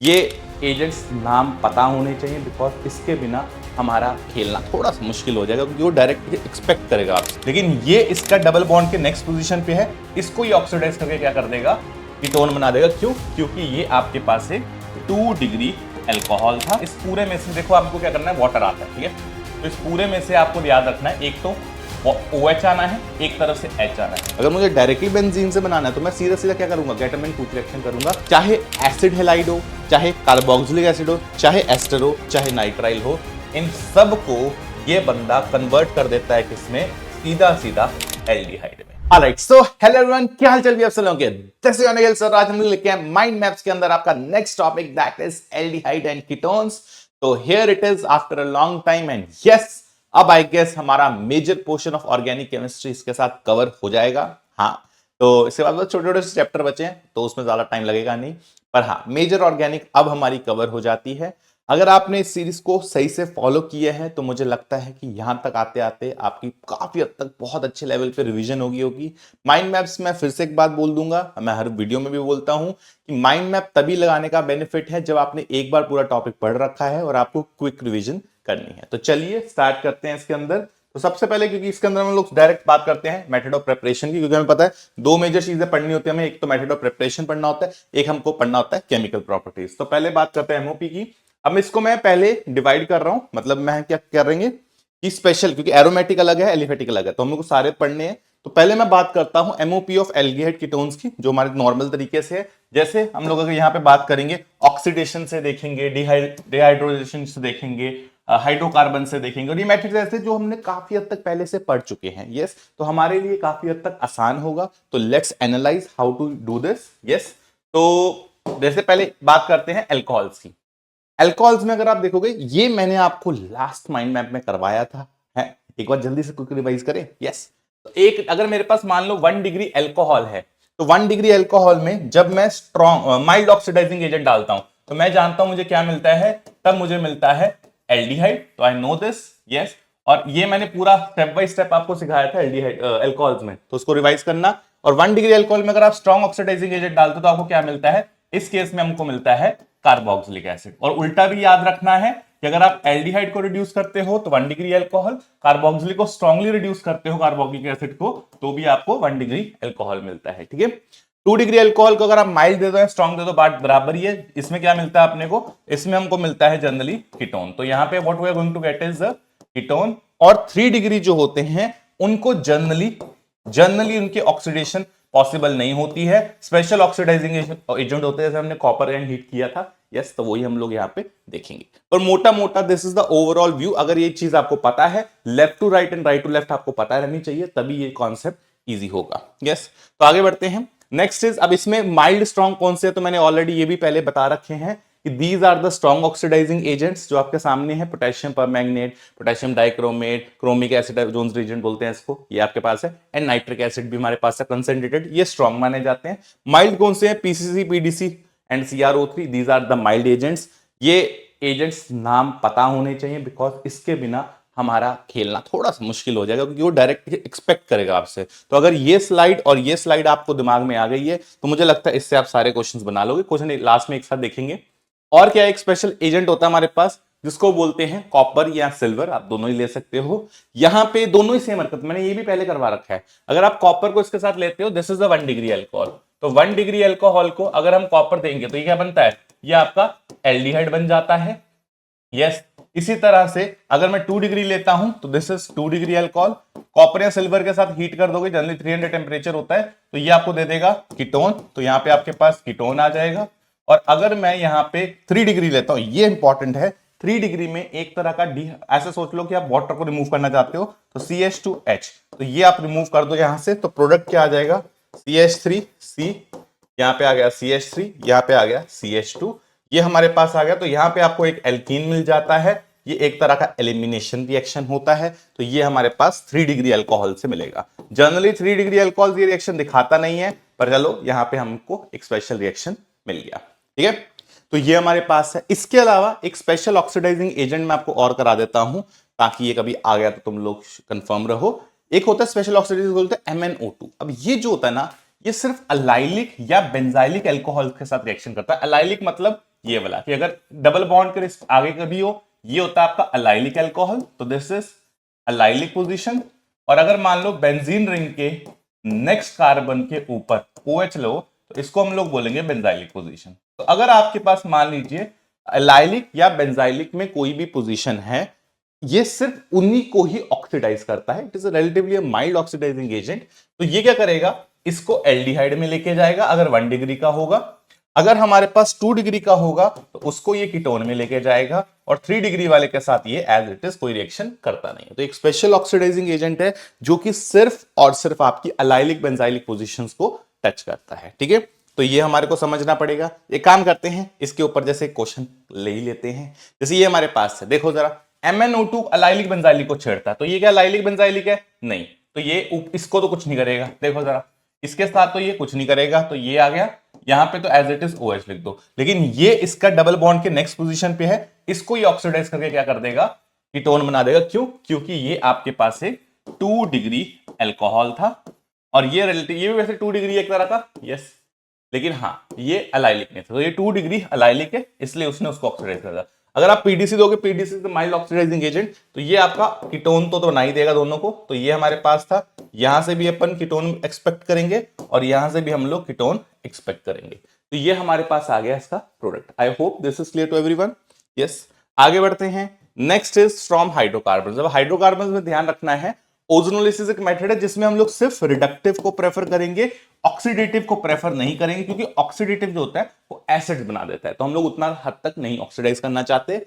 ये एजेंट्स नाम पता होने चाहिए बिकॉज इसके बिना हमारा खेलना थोड़ा सा मुश्किल हो जाएगा क्योंकि वो डायरेक्टली एक्सपेक्ट करेगा आपसे। लेकिन ये इसका डबल बॉन्ड के नेक्स्ट पोजीशन पे है, इसको ये ऑक्सीडाइज करके क्या कर देगा, कीटोन बना देगा। क्यों? क्योंकि ये आपके पास एक 2 डिग्री अल्कोहल था। इस पूरे में से देखो आपको क्या करना है, वाटर आता है, ठीक है। तो इस पूरे में से आपको याद रखना है, एक तो OH आना है, एक तरफ से H आना है। अगर मुझे डायरेक्टली बेंजीन से बनाना है तो मैं सीधा सीधा क्या करूंगा, गेटरमैन क्विक रिएक्शन करूंगा। चाहे एसिड हैलाइड हो, चाहे कार्बोक्सिलिक एसिड हो, चाहे एस्टर हो, चाहे नाइट्राइल हो, इन सब को ये बंदा कन्वर्ट कर देता है किसमें, सीधा सीधा एल्डिहाइड में। ऑलराइट, सो हेलो एवरीवन, क्या हाल चाल भी आप सब लोगों के। This is Anil sir. आज हम लेके आए माइंड मैप्स के अंदर आपका next topic, that is aldehyde and ketones. तो here it is after a long time and yes, अब आई गेस हमारा major portion of organic chemistry इसके साथ कवर हो जाएगा। हाँ, तो इसके बाद छोटे छोटे चैप्टर बचे हैं तो उसमें ज्यादा टाइम लगेगा नहीं, पर हाँ मेजर ऑर्गेनिक अब हमारी कवर हो जाती है। अगर आपने इस सीरीज को सही से फॉलो किया है तो मुझे लगता है कि यहां तक आते आते आपकी काफी हद तक बहुत अच्छे लेवल पे रिवीजन होगी। माइंड मैप्स में फिर से एक बात बोल दूंगा, मैं हर वीडियो में भी बोलता हूं कि माइंड मैप तभी लगाने का बेनिफिट है जब आपने एक बार पूरा टॉपिक पढ़ रखा है और आपको क्विक रिवीजन करनी है। तो चलिए स्टार्ट करते हैं इसके अंदर। तो सबसे पहले, क्योंकि इसके अंदर हम लोग डायरेक्ट बात करते हैं मेथड ऑफ प्रिपरेशन की, क्योंकि हमें पता है दो मेजर चीजें पढ़नी होती है हमें, एक तो मेथड ऑफ प्रिपरेशन पढ़ना होता है, एक हमको पढ़ना होता है केमिकल प्रॉपर्टीज। तो पहले बात करते हैं एमओपी की। अब इसको मैं पहले डिवाइड कर रहा हूं, मतलब मैं क्या कर रहे हैं कि स्पेशल, क्योंकि एरोमेटिक अलग है एलिफेटिक अलग है, तो हम लोग को सारे पढ़ने हैं। तो पहले मैं बात करता हूं एमओपी ऑफ एल्डिहाइड कीटोन्स की, जो हमारे नॉर्मल तरीके से है। जैसे हम लोग अगर यहां पे बात करेंगे ऑक्सीडेशन से देखेंगे, डिहाइड्रोजेशन से देखेंगे, हाइड्रोकार्बन से देखेंगे, और ये मैट्रिक्स ऐसे जो हमने काफी हद तक पहले से पढ़ चुके हैं। यस, तो हमारे लिए काफी हद तक आसान होगा। तो let's analyse how to do this. Yes, तो जैसे पहले बात करते हैं अल्कोहल्स की। अल्कोहल्स में अगर आप देखोगे, ये मैंने आपको लास्ट माइंड मैप में करवाया था, है? एक बार जल्दी से क्विक रिवाइज करें। यस, तो एक अगर मेरे पास मान लो 1 डिग्री अल्कोहल है, तो 1 डिग्री अल्कोहल में जब मैं स्ट्रॉन्ग माइल्ड ऑक्सीडाइजिंग एजेंट डालता हूं तो मैं जानता हूं मुझे क्या मिलता है, तब मुझे मिलता है एल्डिहाइड। तो आई नो दिस। यस, और ये मैंने पूरा स्टेप बाय स्टेप आपको सिखाया था एल्डिहाइड अल्कोहल्स में, तो उसको रिवाइज करना। और 1 डिग्री अल्कोहल में अगर आप स्ट्रॉन्ग ऑक्सीडाइजिंग एजेंट डालते हो तो आपको क्या मिलता है, इस केस में हमको मिलता है कार्बोक्सिलिक एसिड। और उल्टा भी याद रखना है कि अगर आप एल्डिहाइड को रिड्यूस करते हो तो 1 डिग्री अल्कोहल, कार्बोक्सिलिक को स्ट्रांगली रिड्यूस करते हो कार्बोक्सिलिक एसिड को, तो भी आपको 1 डिग्री अल्कोहल मिलता है। ठीक है, 2 डिग्री अल्कोहल को अगर आप माइल्ड दे दो या स्ट्रॉन्ग दे दो, बात बराबर ही है। इसमें क्या मिलता है अपने को, इसमें हमको मिलता है जनरली कीटोन। तो यहां पे what we are going to get is the ketone. और 3 डिग्री जो होते हैं उनको जनरली उनकी ऑक्सीडेशन पॉसिबल नहीं होती है, स्पेशल ऑक्सीडाइजिंग एजेंट होते हैं, जैसे हमने कॉपर एंड हीट किया था। यस, तो वही हम लोग यहाँ पे देखेंगे। पर मोटा मोटा this is the overall view. अगर ये चीज आपको पता है, left to right and right to left आपको पता रहनी चाहिए, तभी ये कॉन्सेप्ट इजी होगा। यस, तो आगे बढ़ते हैं। नेक्स्ट इज, अब इसमें माइल्ड स्ट्रॉन्ग कौन से है, तो मैंने ऑलरेडी ये भी पहले बता रखे हैं कि these are the strong oxidising agents जो आपके सामने है। Potassium permanganate, potassium dichromate, chromic acid Jones reagent बोलते हैं इसको, ये आपके पास है। एंड नाइट्रिक एसिड भी हमारे पास है कंसेंट्रेटेड, ये स्ट्रॉन्ग माने जाते हैं। माइल्ड कौन से हैं, PCC, PDC and CRO three, these are the mild agents. ये एजेंट्स नाम पता होने चाहिए बिकॉज इसके बिना हमारा खेलना थोड़ा सा मुश्किल हो जाएगा, क्योंकि वो डायरेक्ट एक्सपेक्ट करेगा आपसे। तो अगर ये स्लाइड और ये स्लाइड आपको दिमाग में आ गई है तो मुझे लगता है इससे आप सारे क्वेश्चंस बना लोगे। क्वेश्चन लास्ट में एक साथ देखेंगे। और क्या, एक स्पेशल एजेंट होता है हमारे पास जिसको बोलते हैं कॉपर या सिल्वर, आप दोनों ही ले सकते हो। यहां पे दोनों ही सेम हरकत, मैंने ये भी पहले करवा रखा है। अगर आप कॉपर को इसके साथ लेते हो, this is the 1 degree alcohol, तो 1 डिग्री अल्कोहल को अगर हम कॉपर देंगे तो ये क्या बनता है, ये आपका एल्डिहाइड बन जाता है। यस, इसी तरह से अगर मैं 2 डिग्री लेता हूं तो this is 2 degree alcohol, copper या सिल्वर के साथ हीट कर दोगे, जनरली 300 टेम्परेचर होता है, तो ये आपको दे देगा कीटोन। तो यहां पे आपके पास कीटोन आ जाएगा। और अगर मैं यहां पे 3 डिग्री लेता हूं, ये इंपॉर्टेंट है, 3 डिग्री में एक तरह का ऐसे सोच लो कि आप वाटर को रिमूव करना चाहते हो, तो CH2H, तो ये आप रिमूव कर दो यहां से, तो प्रोडक्ट क्या आ जाएगा, CH3C, यहां पे आ गया CH3, यहां पे आ गया CH2, ये हमारे पास आ गया। तो यहां पे आपको एक एल्कीन मिल जाता है, ये एक तरह का एलिमिनेशन रिएक्शन होता है। तो ये हमारे पास 3 डिग्री अल्कोहल से मिलेगा। जनरली 3 डिग्री अल्कोहल ये रिएक्शन दिखाता नहीं है, पर चलो यहां पे हमको एक स्पेशल रिएक्शन मिल गया। ठीक है, तो ये हमारे पास है। इसके अलावा एक स्पेशल ऑक्सीडाइजिंग एजेंट मैं आपको और करा देता हूं, ताकि ये कभी आ गया तो तुम लोग कंफर्म रहो। एक होता है स्पेशल ऑक्सीडाइजिंग, बोलते हैं MnO2। अब ये जो होता है ना, ये सिर्फ अलाइलिक या बेंजाइलिक अल्कोहल के साथ रिएक्शन करता है। अलाइलिक मतलब ये वाला कि अगर डबल बॉन्ड के आगे कभी हो, ये होता है आपका अलाइलिक अल्कोहल, तो दिस इज अलाइलिक पोजीशन। और अगर मान लो बेंजीन रिंग के नेक्स्ट कार्बन के ऊपर OH लो, तो इसको हम लोग बोलेंगे बेंजाइलिक पोजीशन। तो अगर आपके पास मान लीजिए अलाइलिक या बेंजाइलिक में कोई भी पोजीशन है, ये सिर्फ उन्हीं को ही ऑक्सीडाइज करता है। It is relatively mild oxidising agent. तो ये क्या करेगा, इसको एल्डिहाइड में लेके जाएगा अगर 1 डिग्री का होगा। अगर हमारे पास 2 डिग्री का होगा तो उसको ये कीटोन में लेके जाएगा, और 3 डिग्री वाले के साथ ये एज इट इज कोई रिएक्शन करता नहीं है। तो एक स्पेशल ऑक्सीडाइजिंग एजेंट है जो कि सिर्फ और सिर्फ आपकी अलाइलिक बेंजाइलिक पोजीशंस को टच करता है। ठीक है, तो ये हमारे को समझना पड़ेगा। एक काम करते हैं, इसके ऊपर जैसे क्वेश्चन ले ही लेते हैं। जैसे ये हमारे पास है, देखो जरा, MnO2 अलाइलिक बेंजाइलिक को छेड़ता है, तो ये क्या अलाइलिक बेंजाइलिक है? नहीं। तो ये इसको तो कुछ नहीं करेगा। देखो जरा, इसके साथ तो ये कुछ नहीं करेगा, तो ये आ गया यहां पे, तो एज इट इज OH लिख दो। लेकिन ये इसका डबल बॉन्ड के नेक्स्ट पोजीशन पे है, इसको ये ऑक्सीडाइज करके क्या कर देगा, कीटोन बना देगा। क्यों? क्योंकि ये आपके पास एक 2 डिग्री अल्कोहल था, और ये रिलेटिव, ये भी वैसे 2 डिग्री एक तरह का, यस, लेकिन हाँ ये अलाइलिक नहीं था, तो ये 2 डिग्री अलाइलिक है, इसलिए उसने उसको ऑक्सीडाइज कर दिया। अगर आप PDC दोगे, PDC तो माइल्ड ऑक्सीडाइजिंग एजेंट, तो ये आपका कीटोन तो बना ही देगा दोनों को। तो ये हमारे पास था, यहां से भी अपन कीटोन एक्सपेक्ट करेंगे और यहां से भी हम लोग कीटोन एक्सपेक्ट करेंगे। तो ये हमारे पास आ गया इसका product. I hope this is clear to everyone. Yes, आगे बढ़ते हैं। Next is from hydrocarbon. अब हाइड्रोकार्बन में ध्यान रखना है, ओजोनोलिसिस एक मेथड है जिसमें हम लोग सिर्फ रिडक्टिव को प्रेफर करेंगे, ऑक्सीडेटिव को प्रेफर नहीं करेंगे, क्योंकि ऑक्सीडेटिव जो होता है वो एसिड बना देता है, तो हम लोग उतना हद तक नहीं ऑक्सीडाइज करना चाहते।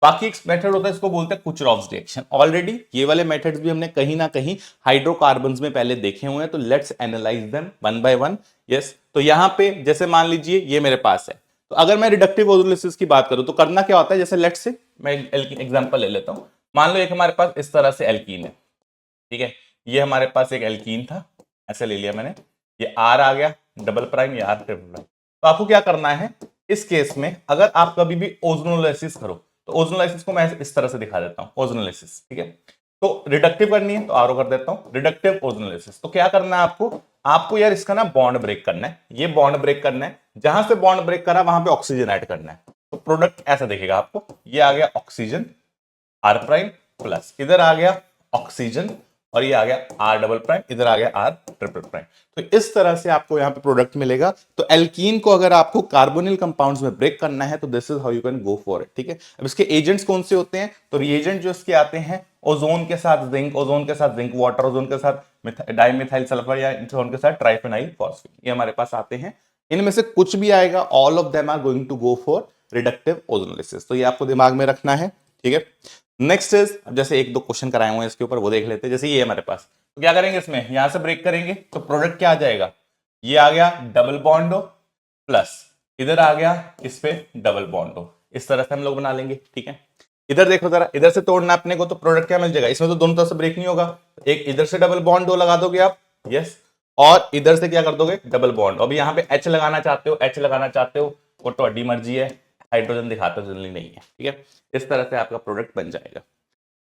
बाकी एक मेथड होता है, इसको बोलते हैं कुचरॉफ्स रिएक्शन। ऑलरेडी ये वाले मेथड्स भी हमने कहीं ना कहीं हाइड्रोकार्बन्स में पहले देखे हुए हैं, तो let's analyse them one by one. Yes, तो यहां पे जैसे मान लीजिए ये मेरे पास है, तो अगर मैं रिडक्टिव ओजोनोलिसिस की बात करूं तो करना क्या होता है, जैसे लेट्स से मैं एग्जांपल ले लेता हूं। मान लो एक हमारे पास इस तरह से एल्कीन है, ठीक है, ये हमारे पास एक एल्कीन था, ऐसे ले लिया मैंने, ये R आ गया डबल प्राइम, ये R ट्रिपल प्राइम। तो आपको क्या करना है इस केस में, अगर आप कभी भी ओजोनोलाइसिस करो, तो ओजोनोलाइसिस को मैं इस तरह से दिखा देता हूं, ओजोनोलाइसिस, ठीक है। तो रिडक्टिव करनी है तो RO कर देता हूं, रिडक्टिव ओजोनोलाइसिस। तो क्या करना है आपको यार इसका ना बॉन्ड ब्रेक करना है, ये बॉन्ड ब्रेक करना है, जहां से बॉन्ड ब्रेक करा वहां पे ऑक्सीजन ऐड करना है। तो प्रोडक्ट ऐसा दिखेगा आपको, ये आ गया ऑक्सीजन R प्राइम प्लस, इधर आ गया ऑक्सीजन, और ये आ गया R डबल प्राइम, इधर आ गया R ट्रिपल प्राइम। तो इस तरह से आपको यहां पे प्रोडक्ट मिलेगा। तो एल्कीन को अगर आपको कार्बोनिल कंपाउंड्स में ब्रेक करना है तो this is how you can go for it, ठीक है। अब इसके एजेंट्स कौन से होते हैं, तो रिएजेंट जो इसके आते हैं, ओजोन के साथ जिंक, ओजोन के साथ जिंक वाटर, ओजोन के साथ डाइमिथाइल सल्फर, या ओजोन के साथ ट्राइफेनाइल फॉस्फेट, ये हमारे पास आते हैं। इनमें से कुछ भी आएगा, all of them are going to go for reductive ozonolysis. तो ये आपको दिमाग में रखना है, ठीक है। नेक्स्ट इज, जैसे एक दो क्वेश्चन कराए हुए हैं इसके ऊपर, वो देख लेते हैं। जैसे ये हमारे पास, तो क्या करेंगे इसमें, यहां से ब्रेक करेंगे तो प्रोडक्ट क्या आ जाएगा, ये आ गया डबल बॉन्ड प्लस, इधर आ गया इस पे डबल बॉन्ड, इस तरह से हम लोग बना लेंगे, ठीक है। इधर देखो जरा, इधर से तोड़ना अपने को, तो प्रोडक्ट क्या मिल जाएगा, इसमें तो दोनों तरफ से ब्रेक नहीं होगा, एक इधर से डबल बॉन्ड लगा दोगे आप, यस, और इधर से क्या कर दोगे डबल बॉन्ड। अभी यहाँ पे H लगाना चाहते हो, H लगाना चाहते हो, वो तो अड्डी मर्जी है, हाइड्रोजन दिखाता जल्दी नहीं है, ठीक है। इस तरह से आपका प्रोडक्ट बन जाएगा।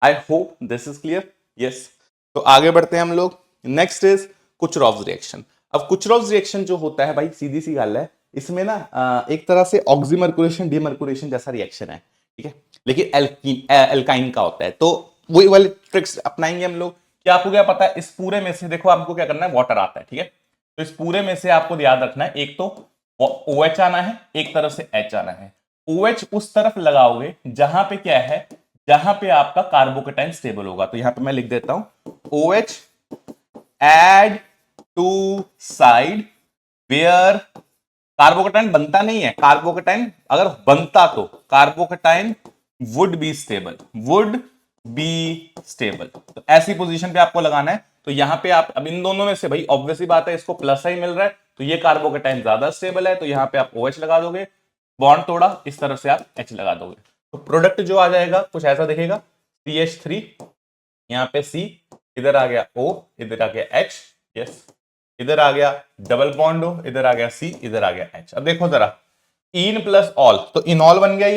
I hope this is clear. Yes, तो आगे बढ़ते हैं हम लोग। Next is Kucherov's reaction. अब कुचरॉफ्स रिएक्शन जो होता है भाई, सीधी सी गल है, इसमें ना एक तरह से ऑक्सीमर्कुलेशन डीमर्कुलेशन जैसा रिएक्शन है, ठीक है, लेकिन एल्काइन का होता है। तो वही वाले ट्रिक्स अपनाएंगे हम लोग। क्या आपको क्या पता है, इस पूरे में से देखो आपको क्या करना है, वाटर आता है, ठीक है। तो इस पूरे में से आपको याद रखना है, एक तो OH आना है, एक तरफ से H आना है। OH उस तरफ लगाओगे जहां पे क्या है, जहां पे आपका कार्बोकेटाइन स्टेबल होगा। तो यहां पे मैं लिख देता हूं OH add to side where carbocation बनता नहीं है, कार्बोकेटाइन अगर बनता तो carbocation would be stable, would be stable. तो ऐसी पोजीशन पे आपको लगाना है। तो यहां पे आप, अब इन दोनों में से भाई ऑब्वियस ही बात है, इसको प्लस ही मिल रहा है, तो ये कार्बोकेटाइन ज्यादा स्टेबल है, तो यहां पे आप OH लगा दोगे, बॉन्ड तोड़ा, इस तरफ से आप H लगा दोगे, तो प्रोडक्ट जो आ जाएगा कुछ ऐसा दिखेगा, CH3, यहाँ पे C, इधर आ गया O, इधर आ गया H, यस, इधर आ गया डबल बॉन्ड O, इधर आ गया C, इधर आ गया H। अब देखो जरा, इन प्लस ऑल, तो इनॉल बन गया,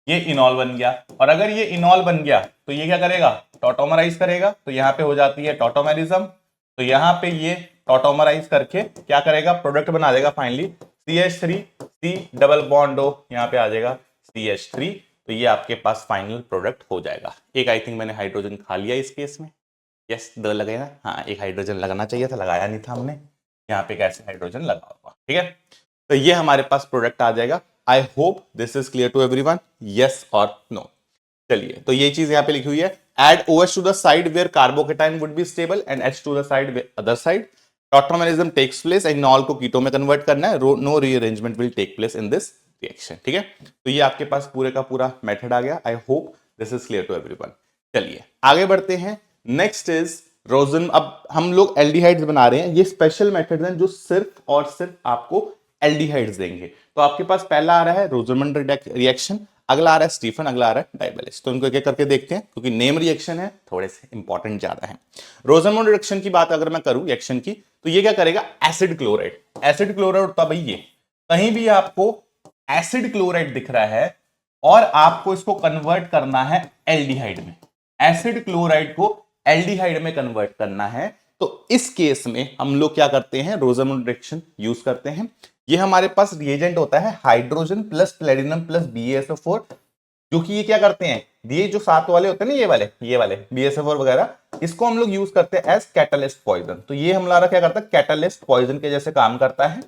ये इनॉल बन गया, और अगर ये इनॉल बन गया तो ये क्या करेगा, टॉटोमराइज करेगा, तो यहाँ पे हो जाती है टॉटोमेरिज्म। तो यहाँ पे ये टॉटोमराइज करके क्या करेगा, प्रोडक्ट बना देगा finally CH3 C double bond O यहाँ पे आ जाएगा CH3, तो ये आपके पास फाइनल प्रोडक्ट हो जाएगा। एक आई थिंक मैंने हाइड्रोजन खा लिया इस केस में, यस 2 लगे ना, हाँ एक हाइड्रोजन लगाना चाहिए था, लगाया नहीं था हमने, यहाँ पे कैसे हाइड्रोजन लगा हुआ, ठीक है। तो ये हमारे पास प्रोडक्ट आ जाएगा। I hope this is clear to everyone, yes और नो। चलिए, तो ये चीज यहाँ पे लिखी हुई है, add OH to the side where carbocation would be stable and H to the side other side, tautomerism takes place, enol को कीटो में कन्वर्ट करना है, no rearrangement will take place in this reaction, ठीक है। तो ये आपके पास पूरे का पूरा मेथड आ गया। I hope this is clear to everyone. चलिए आगे बढ़ते हैं। Next is Rosen. अब हम लोग एल्डिहाइड्स बना रहे हैं, ये स्पेशल मेथड हैं जो सिर्फ और सिर्फ आपको एल्डिहाइड्स देंगे। तो आपके पास पहला आ रहा है रोजरमंड रिएक्शन, अगला आ रहा है स्टीफन, अगला आ रहा है डाइबेलिस। तो इनको एक एक करके देखते हैं, क्योंकि नेम रिएक्शन है, थोड़े से इंपॉर्टेंट ज्यादा है। रोजरमंड रिएक्शन की बात अगर मैं करूं रिएक्शन की, तो ये क्या करेगा, एसिड क्लोराइड। एसिड क्लोराइड होता भाई ये, कहीं भी आपको एसिड क्लोराइड दिख रहा है और आपको इसको कन्वर्ट करना है एल्डिहाइड में, एसिड क्लोराइड को एल्डिहाइड में कन्वर्ट करना है, तो इस केस में हम लोग क्या करते हैं, रोजरमंड रिएक्शन यूज करते हैं। ये हमारे पास रिएजेंट होता है hydrogen plus platinum plus BaSO4, जो कि ये क्या करते हैं, ये जो साथ वाले होते हैं ना, ये वाले BaSO4 वगैरह, इसको हम लोग यूज करते हैं एज कैटलिस्ट पॉइजन। तो ये हमारा क्या करता है, कैटलिस्ट पॉइजन के जैसे काम करता है,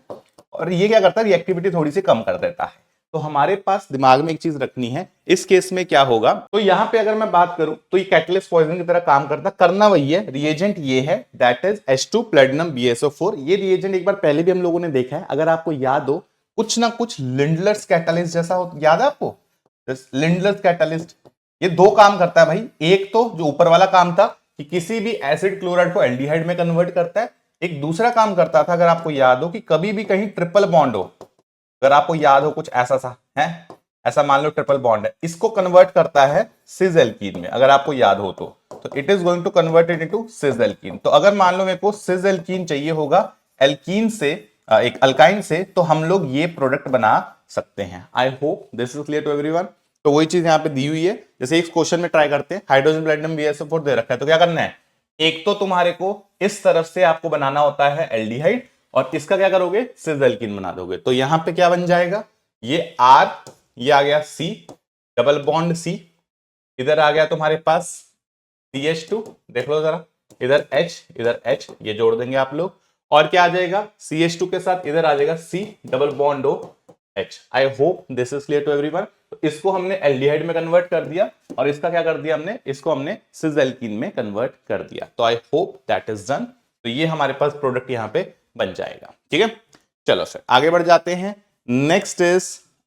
और ये क्या करता है, रिएक्टिविटी थोड़ी सी कम कर देता है। तो हमारे पास दिमाग में एक चीज रखनी है, इस केस में क्या होगा, तो यहां पे अगर मैं बात करूं तो ये कैटलिस्ट पॉइजन की तरह काम करता, करना वही है, रिएजेंट ये है, that is H2 platinum BaSO4। ये रिएजेंट एक बार पहले भी हम लोगों ने देखा है, अगर आपको याद हो, कुछ ना कुछ लिंडलर्स कैटलिस्ट जैसा हो, याद है आपको लिंडलर्स कैटलिस्ट? ये दो काम करता है भाई, एक तो जो ऊपर वाला काम था कि किसी भी एसिड क्लोराइड को एल्डिहाइड में कन्वर्ट करता है, एक दूसरा काम करता था, अगर आपको याद हो, कि कभी भी कहीं ट्रिपल बॉन्ड हो, अगर आपको याद हो कुछ ऐसा सा है, ऐसा मान लो ट्रिपल बॉन्ड है, इसको कन्वर्ट करता है सिस एल्कीन में, अगर आपको याद हो तो it is going to convert it into cis alkene. तो अगर मान लो मेरे को सिस एल्कीन चाहिए होगा एल्कीन से, एक अल्काइन से, तो हम लोग ये प्रोडक्ट बना सकते हैं। I hope this is clear to everyone. तो वही चीज यहां पे दी हुई है, जैसे एक क्वेश्चन में ट्राई करते हैं, हाइड्रोजन प्लेटिनम BaSO4 दे रखा है, तो क्या करना है, एक तो तुम्हारे को इस तरफ से आपको बनाना होता है एल्डिहाइड, और इसका क्या करोगे, सिस एल्कीन बना दोगे। तो यहां पे क्या बन जाएगा, ये R, ये आ गया C डबल बॉन्ड C, इधर आ गया तुम्हारे पास CH2, देख लो जरा, इधर H, ये जोड़ देंगे आप लोग, और क्या आ जाएगा, CH2 के साथ इधर आ जाएगा C double bond O H। I hope this is clear to everyone. तो इसको हमने एल्डिहाइड में कन्वर्ट कर दिया, और इसका क्या कर दिया हमने, इसको हमने सिस एल्कीन में कन्वर्ट कर दिया। तो I hope that is done. तो ये हमारे पास प्रोडक्ट यहां पे बन जाएगा, ठीक है। चलो सर आगे बढ़ जाते हैं। नेक्स्ट इज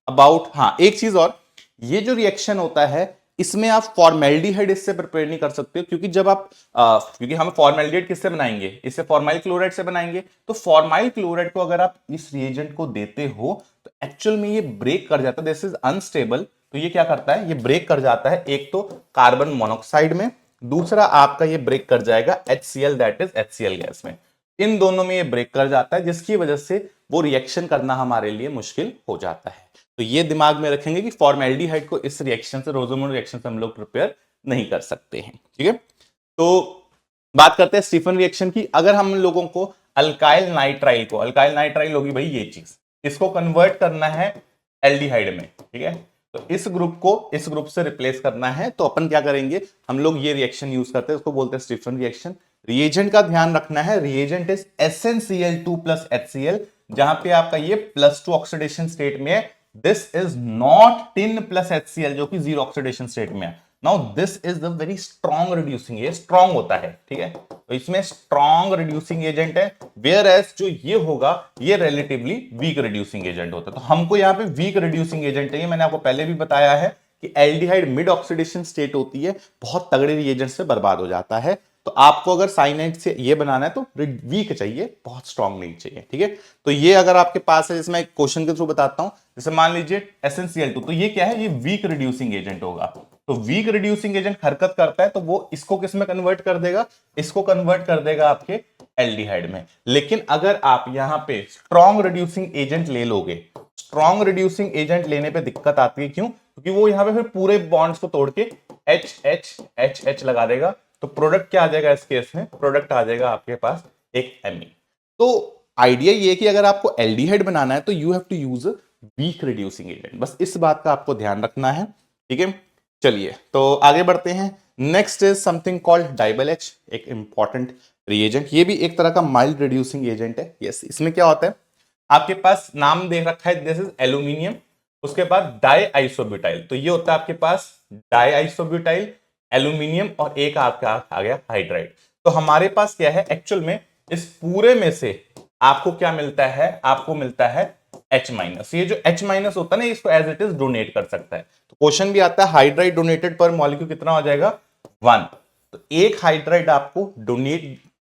अबाउट, हाँ एक चीज और, ये जो रिएक्शन होता है इसमें आप फॉर्मेल्डिहाइड इससे प्रिपेयर नहीं कर सकते हो, क्योंकि जब आप क्योंकि हम फॉर्मेल्डिहाइड किससे बनाएंगे, इससे फॉर्माइल क्लोराइड से बनाएंगे। तो फॉर्माइल क्लोराइड को अगर आप इस रिएजेंट को देते हो तो एक्चुअल में ये ब्रेक कर जाता है, दिस इज अनस्टेबल। तो ये क्या करता है, ये ब्रेक कर जाता है, एक तो कार्बन मोनोक्साइड में, दूसरा आपका ये ब्रेक कर जाएगा HCl, that is HCl gas में। इन दोनों में ये ब्रेक कर जाता है, जिसकी वजह से वो रिएक्शन करना हमारे लिए मुश्किल हो जाता है। तो ये दिमाग में रखेंगे कि फॉर्मेल्डिहाइड को इस रिएक्शन से, रोजरमंड रिएक्शन से हम लोग प्रिपेयर नहीं कर सकते हैं, ठीक है। तो बात करते हैं स्टीफन रिएक्शन की। अगर हम लोगों को अल्काइल नाइट्राइल को, अल्काइल नाइट्राइल होगी भाई ये चीज, इसको कन्वर्ट करना है एल्डिहाइड में, ठीक है। तो इस ग्रुप को इस ग्रुप से रिप्लेस करना है, तो अपन क्या करेंगे, हम लोग ये रिएक्शन यूज करते हैं, उसको बोलते हैं स्टीफन रिएक्शन। रिएजेंट का ध्यान रखना है, reagent is SnCl2 plus HCl, जहां पे आपका ये +2 ऑक्सीडेशन स्टेट में है। This is not tin plus HCl, जो कि 0 ऑक्सीडेशन स्टेट में है। Now this is the very strong reducing, ये स्ट्रॉन्ग होता है, ठीक है। तो इसमें स्ट्रॉन्ग रिड्यूसिंग एजेंट है, वेयर एज जो ये होगा ये रिलेटिवली वीक रिड्यूसिंग एजेंट होता है। तो हमको यहाँ पे वीक रिड्यूसिंग एजेंट चाहिए। मैंने आपको पहले भी बताया है कि एल्डिहाइड मिड ऑक्सीडेशन स्टेट होती है, बहुत तगड़े रिएजेंट से बर्बाद हो जाता है। तो आपको अगर साइनाइड से ये बनाना है तो वीक चाहिए, बहुत स्ट्रॉन्ग नहीं चाहिए, ठीक है। तो ये अगर आपके पास है, जैसे मैं क्वेश्चन के थ्रू बताता हूं, जैसे मान लीजिए SnCl2, तो ये क्या है, ये वीक रिड्यूसिंग एजेंट होगा। तो वीक रिड्यूसिंग एजेंट हरकत करता है तो वो इसको किस में कन्वर्ट कर देगा, इसको कन्वर्ट कर देगा आपके एल्डिहाइड में। लेकिन अगर आप यहां पे स्ट्रॉन्ग रिड्यूसिंग एजेंट ले लोगे, स्ट्रॉन्ग रिड्यूसिंग एजेंट लेने पे दिक्कत आती है, क्यों, क्योंकि वो यहां पे फिर पूरे बॉन्ड्स को तोड़ के H लगा देगा। तो प्रोडक्ट क्या आ जाएगा इस केस में, प्रोडक्ट आ जाएगा आपके पास एक Mi। तो आइडिया ये है कि अगर आपको एल्डिहाइड बनाना है तो you have to use weak reducing agent, बस इस बात का आपको ध्यान रखना है, ठीक है। चलिए तो आगे बढ़ते हैं। Next is something called DIBAL H, एक इंपॉर्टेंट रिएजेंट, ये भी एक तरह का माइल्ड रिड्यूसिंग एजेंट है। यस, इसमें क्या होता है, आपके पास नाम दे रखा है दिस इज एल्यूमिनियम, उसके बाद डाई आइसोब्यूटाइल, तो ये होता है आपके पास डाई आइसोब्यूटाइल, एल्यूमिनियम और एक आपका आ गया हाइड्राइड। तो हमारे पास क्या है एक्चुअल में, इस पूरे में से आपको क्या मिलता है, आपको मिलता है H माइनस। ये जो H माइनस होता है ना, इसको एज इट इज डोनेट कर सकता है। तो क्वेश्चन भी आता है हाइड्राइड डोनेटेड पर मॉलिक्यूल कितना हो जाएगा, 1। तो एक हाइड्राइड आपको डोनेट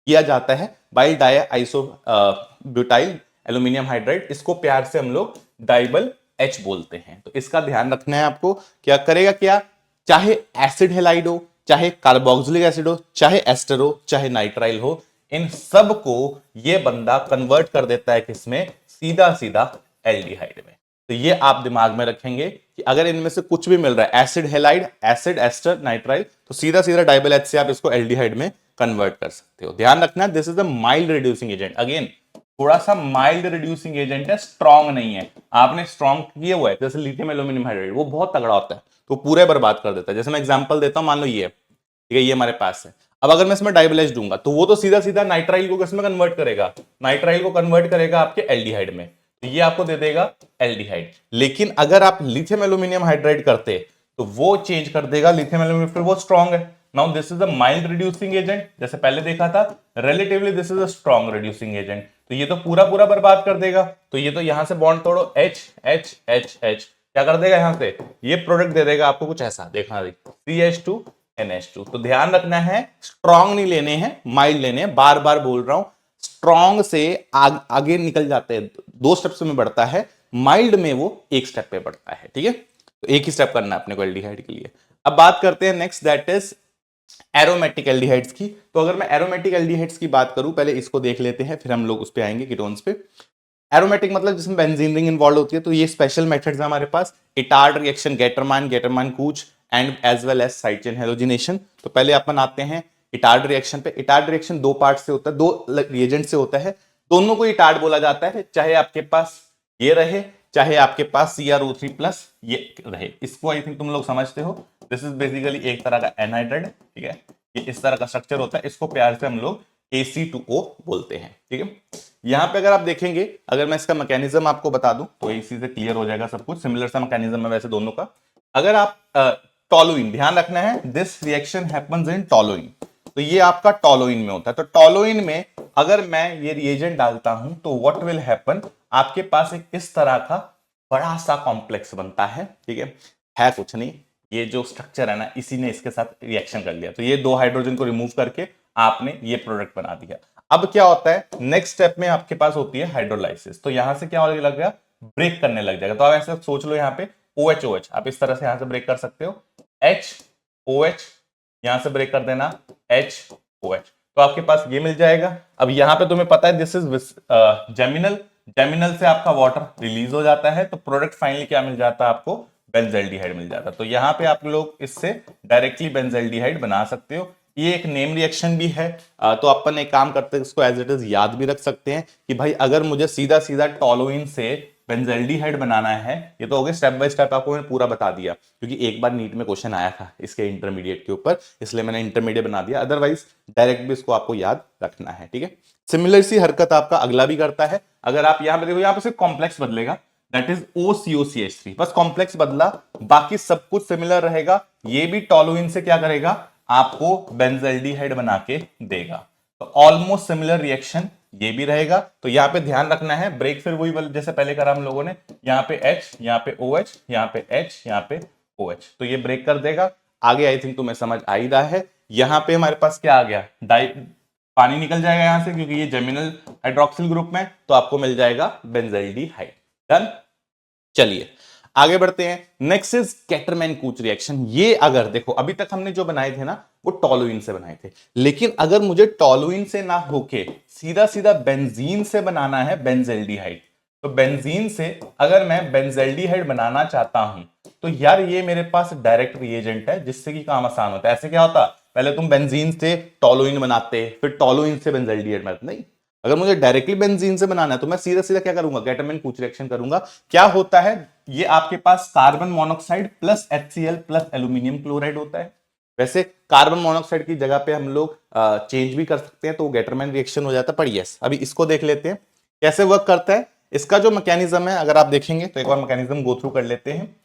किया जाता है by diisobutyl aluminium hydride, इसको प्यार से हम लोग डाइबल H बोलते हैं। तो इसका ध्यान रखना है आपको, क्या करेगा, क्या चाहे एसिड हेलाइड हो, चाहे कार्बोक्सिलिक एसिड हो, चाहे एस्टर हो, चाहे नाइट्राइल हो, इन सब को ये बंदा कन्वर्ट कर देता है किसमें, सीधा सीधा एल्डिहाइड में। तो ये आप दिमाग में रखेंगे कि अगर इनमें से कुछ भी मिल रहा है, acid halide, acid ester nitrile, तो सीधा सीधा डाइबल एच से आप इसको एल्डिहाइड में कन्वर्ट कर सकते हो। ध्यान रखना, this is a mild reducing agent. Again थोड़ा सा माइल्ड रिड्यूसिंग एजेंट है, स्ट्रॉन्ग नहीं है। आपने स्ट्रॉन्ग किया हुआ है, जैसे लिथियम एल्यूमिनियम हाइड्राइड, वो बहुत तगड़ा होता है, तो पूरे बर्बाद कर देता है। जैसे मैं एग्जांपल देता हूं, मान लो ये, ठीक है, ये हमारे पास है। अब अगर मैं इसमें डाइबल एच दूंगा तो वो तो सीधा सीधा नाइट्राइल को किसमें कन्वर्ट करेगा, नाइट्राइल को कन्वर्ट करेगा आपके एल्डिहाइड में, तो ये आपको दे देगा एल्डिहाइड। लेकिन अगर आप लिथियम एल्यूमिनियम हाइड्राइड करते तो वो चेंज कर देगा लिथियम एल्यूमिनियम, फिर वो स्ट्रॉन्ग है। Now this is a mild reducing agent, जैसे पहले देखा था, relatively this is a strong reducing agent, तो ये तो पूरा पूरा बर्बाद कर देगा। तो ये तो यहां से बॉन्ड तोड़ो, H H H H, क्या कर देगा यहां से, ये प्रोडक्ट दे देगा आपको कुछ ऐसा, देखना CH2 NH2। तो ध्यान रखना है, स्ट्रॉन्ग नहीं लेने हैं, माइल्ड लेने हैं। बार बार बोल रहा हूं, स्ट्रॉन्ग से आगे निकल जाते हैं, 2 स्टेप्स में बढ़ता है, माइल्ड में वो 1 स्टेप पे बढ़ता है, ठीक है। तो एक ही स्टेप करना है अपने को एल्डिहाइड के लिए। अब बात करते हैं next, that is aromatic aldehydes की। तो अगर मैं एरोमेटिक एल्डिहाइड्स की बात करूं, पहले इसको देख लेते हैं, फिर हम लोग उस पे आएंगे कीटोन्स पे। एरोमेटिक मतलब जिसमें बेंजीन रिंग इन्वॉल्व होती है, तो ये स्पेशल मेथड्स है हमारे पास, Etard reaction, Gattermann, Gattermann Koch and as well as side chain halogenation. तो पहले अपन आते हैं इटार्ड रिएक्शन पे। इटार्ड रिएक्शन 2 पार्ट से होता है, 2 रिएजेंट से होता है, दोनों को इटार्ड बोला जाता है, चाहे आपके पास ये रहे, चाहे आपके पास CrO3 प्लस ये रहे। इसको आई थिंक तुम लोग समझते हो, दिस इज बेसिकली एक तरह का एनहाइड्राइड, ठीक है, ये इस तरह का स्ट्रक्चर होता है, इसको प्यार से हम लोग AC2O बोलते हैं, ठीक है। यहां पे अगर आप देखेंगे, अगर मैं इसका मैकेनिज्म आपको बता दूं तो इसी से क्लियर हो जाएगा सब कुछ, सिमिलर सा मैकेनिज्म है वैसे दोनों का। अगर आप टोलुइन, ध्यान रखना है, this reaction happens in toluene, तो ये आपका टोलुइन में होता है। तो टोलुइन में अगर मैं ये रिएजेंट डालता हूं तो व्हाट विल हैपन, आपके पास एक इस तरह का बड़ा सा कॉम्प्लेक्स बनता है, ठीक है कुछ नहीं, ये जो स्ट्रक्चर है ना, इसी ने इसके साथ रिएक्शन कर लिया, तो ये 2 हाइड्रोजन को रिमूव करके आपने ये प्रोडक्ट बना दिया। अब क्या होता है, नेक्स्ट स्टेप में आपके पास होती है हाइड्रोलाइसिस, तो यहां से क्या होने लग गया, ब्रेक करने लग जाएगा। तो आप ऐसा सोच लो, यहाँ पे OH OH आप इस तरह से यहां से ब्रेक कर सकते हो, H OH, यहां से ब्रेक कर देना H OH, तो आपके पास ये मिल जाएगा। अब यहां पे तुम्हें पता है दिस इज जेमिनल, जेमिनल से आपका वाटर रिलीज हो जाता है, तो प्रोडक्ट फाइनली क्या मिल जाता है आपको, बेंजल्डिहाइड मिल जाता है। तो यहां पे आप लोग इससे डायरेक्टली बेंजल्डिहाइड बना सकते हो। ये एक नेम रिएक्शन भी है, तो अपन एक काम करते हैं, इसको एज इट इज याद भी रख सकते हैं कि भाई अगर मुझे सीधा सीधा टोलुइन से बेंजल्डिहाइड बनाना है, ये तो हो गया स्टेप बाय स्टेप, आपको मैंने पूरा बता दिया, क्योंकि एक बार नीट में क्वेश्चन आया था इसके इंटरमीडिएट के ऊपर, इसलिए मैंने इंटरमीडिएट बना दिया, अदरवाइज डायरेक्ट भी इसको आपको याद रखना है, ठीक है। सिमिलर सी हरकत आपका अगला भी करता है। अगर आप यहां पे देखो, यहां पे सिर्फ कॉम्प्लेक्स बदलेगा, दैट इज OCOCH3, बस कॉम्प्लेक्स बदला, बाकी सब कुछ सिमिलर रहेगा। ये भी टोलुइन से क्या करेगा, आपको बेंजल्डिहाइड बना के देगा। तो ऑलमोस्ट सिमिलर रिएक्शन ये भी रहेगा। तो यहां पे ध्यान रखना है, ब्रेक फिर वही जैसे पहले करा हम लोगों ने, यहां पे H, यहां पे OH, यहां पे H, यहां पे OH, तो ये ब्रेक कर देगा। आगे आई थिंक तुम्हें समझ आ ही रहा है। यहां पे हमारे पास क्या आ गया, पानी निकल जाएगा यहां से, क्योंकि ये जेमिनल हाइड्रोक्सिल ग्रुप में, तो आपको मिल जाएगा बेंजल्डिहाइड। डन। चलिए आगे बढ़ते हैं, नेक्स्ट इज केटरमैन कूच रिएक्शन। ये अगर देखो, अभी तक हमने जो बनाए थे ना, वो टोलुइन से बनाए थे, लेकिन अगर मुझे टोलुइन से ना होके सीधा सीधा बेंजीन से बनाना है बेंजल्डिहाइड, तो बेंजीन से अगर मैं बेंजल्डिहाइड बनाना चाहता हूं, तो यार ये मेरे पास डायरेक्ट रिएजेंट है, जिससे कि काम आसान होता है। ऐसे क्या होता, पहले तुम बेंजीन से टोलुइन बनाते, फिर टोलुइन से बेंजल्डिहाइड बनाते, नहीं, अगर मुझे डायरेक्टली बेंजीन से बनाना है तो मैं सीधा सीधा क्या करूंगा, गेटरमैन कूच रिएक्शन करूंगा। क्या होता है, ये आपके पास carbon monoxide plus HCl plus aluminium chloride होता है। वैसे कार्बन मोनोऑक्साइड की जगह पे हम लोग चेंज भी कर सकते हैं, तो गेटरमैन रिएक्शन हो जाता है। पर यस, अभी इसको देख लेते हैं कैसे वर्क करता है। इसका जो मैकेनिज्म है अगर आप देखेंगे तो एक बार मैकेनिज्म गो थ्रू कर लेते हैं।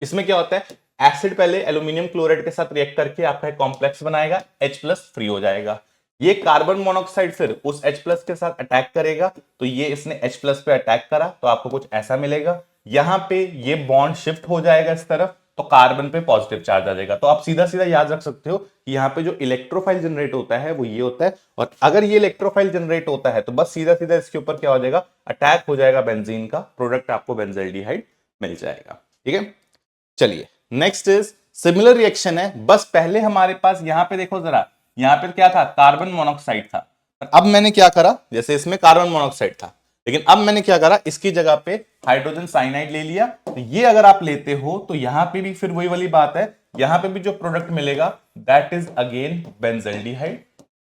इसमें क्या होता है, एसिड पहले एल्यूमिनियम क्लोराइड के साथ रिएक्ट करके आपका एक कॉम्प्लेक्स बनाएगा, H+ फ्री हो जाएगा। ये कार्बन मोनोऑक्साइड फिर उस H+ के साथ अटैक करेगा, तो ये इसने H+ पे अटैक करा तो आपको कुछ ऐसा मिलेगा। यहां पे ये बॉन्ड शिफ्ट हो जाएगा इस तरफ, तो कार्बन पे पॉजिटिव चार्ज आ जाएगा। तो आप सीधा सीधा याद रख सकते हो कि यहाँ पे जो इलेक्ट्रोफाइल जनरेट होता है वो ये होता है, और अगर ये इलेक्ट्रोफाइल जनरेट होता है तो बस सीधा सीधा इसके ऊपर क्या हो जाएगा, अटैक हो जाएगा बेंजीन का, प्रोडक्ट आपको बेंजल्डिहाइड मिल जाएगा। ठीक है, चलिए नेक्स्ट इज सिमिलर रिएक्शन है, बस पहले हमारे पास यहां पे देखो जरा, यहां पे क्या था, कार्बन मोनोऑक्साइड था। अब मैंने क्या करा, जैसे इसमें कार्बन मोनोऑक्साइड था, लेकिन अब मैंने क्या करा, इसकी जगह पे हाइड्रोजन साइनाइड ले लिया। तो ये अगर आप लेते हो तो यहां पे भी फिर वही वाली बात है, यहां पे भी जो प्रोडक्ट मिलेगा दैट इज अगेन बेंजल्डिहाइड।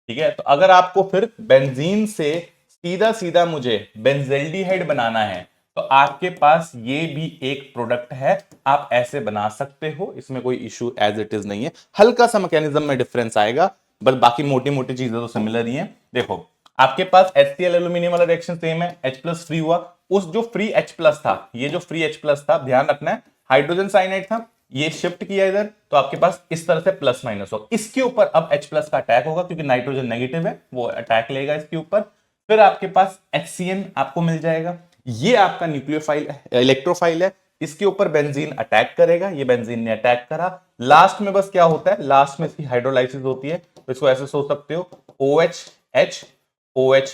ठीक है, तो अगर आपको फिर बेंजीन से सीधा सीधा मुझे बेंजल्डिहाइड बनाना है तो आपके पास ये भी एक प्रोडक्ट है, आप ऐसे बना सकते हो, इसमें कोई इशू एज इट इज नहीं है। हल्का सा मैकेनिज्म में डिफरेंस आएगा, बस बाकी मोटी मोटी चीजें तो सिमिलर ही हैं। देखो आपके पास HCl एल्यूमिनियम वाला रिएक्शन सेम है, H+ फ्री हुआ, उस जो फ्री H+ था, ये जो फ्री H+ था, ध्यान रखना है हाइड्रोजन साइनाइड था, ये शिफ्ट किया इधर, तो आपके पास इस तरह से प्लस माइनस होगा। इसके ऊपर अब H+ का अटैक होगा क्योंकि नाइट्रोजन नेगेटिव है, वो अटैक लेगा इसके ऊपर। फिर आपके पास HCN आपको मिल जाएगा, ये आपका न्यूक्लियोफाइल इलेक्ट्रोफाइल है, इसके ऊपर बेंजीन अटैक करेगा, ये बेंजीन ने अटैक करा। लास्ट में बस क्या होता है, लास्ट में इसकी हाइड्रोलाइसिस होती है, तो इसको ऐसे सोच सकते हो OH OH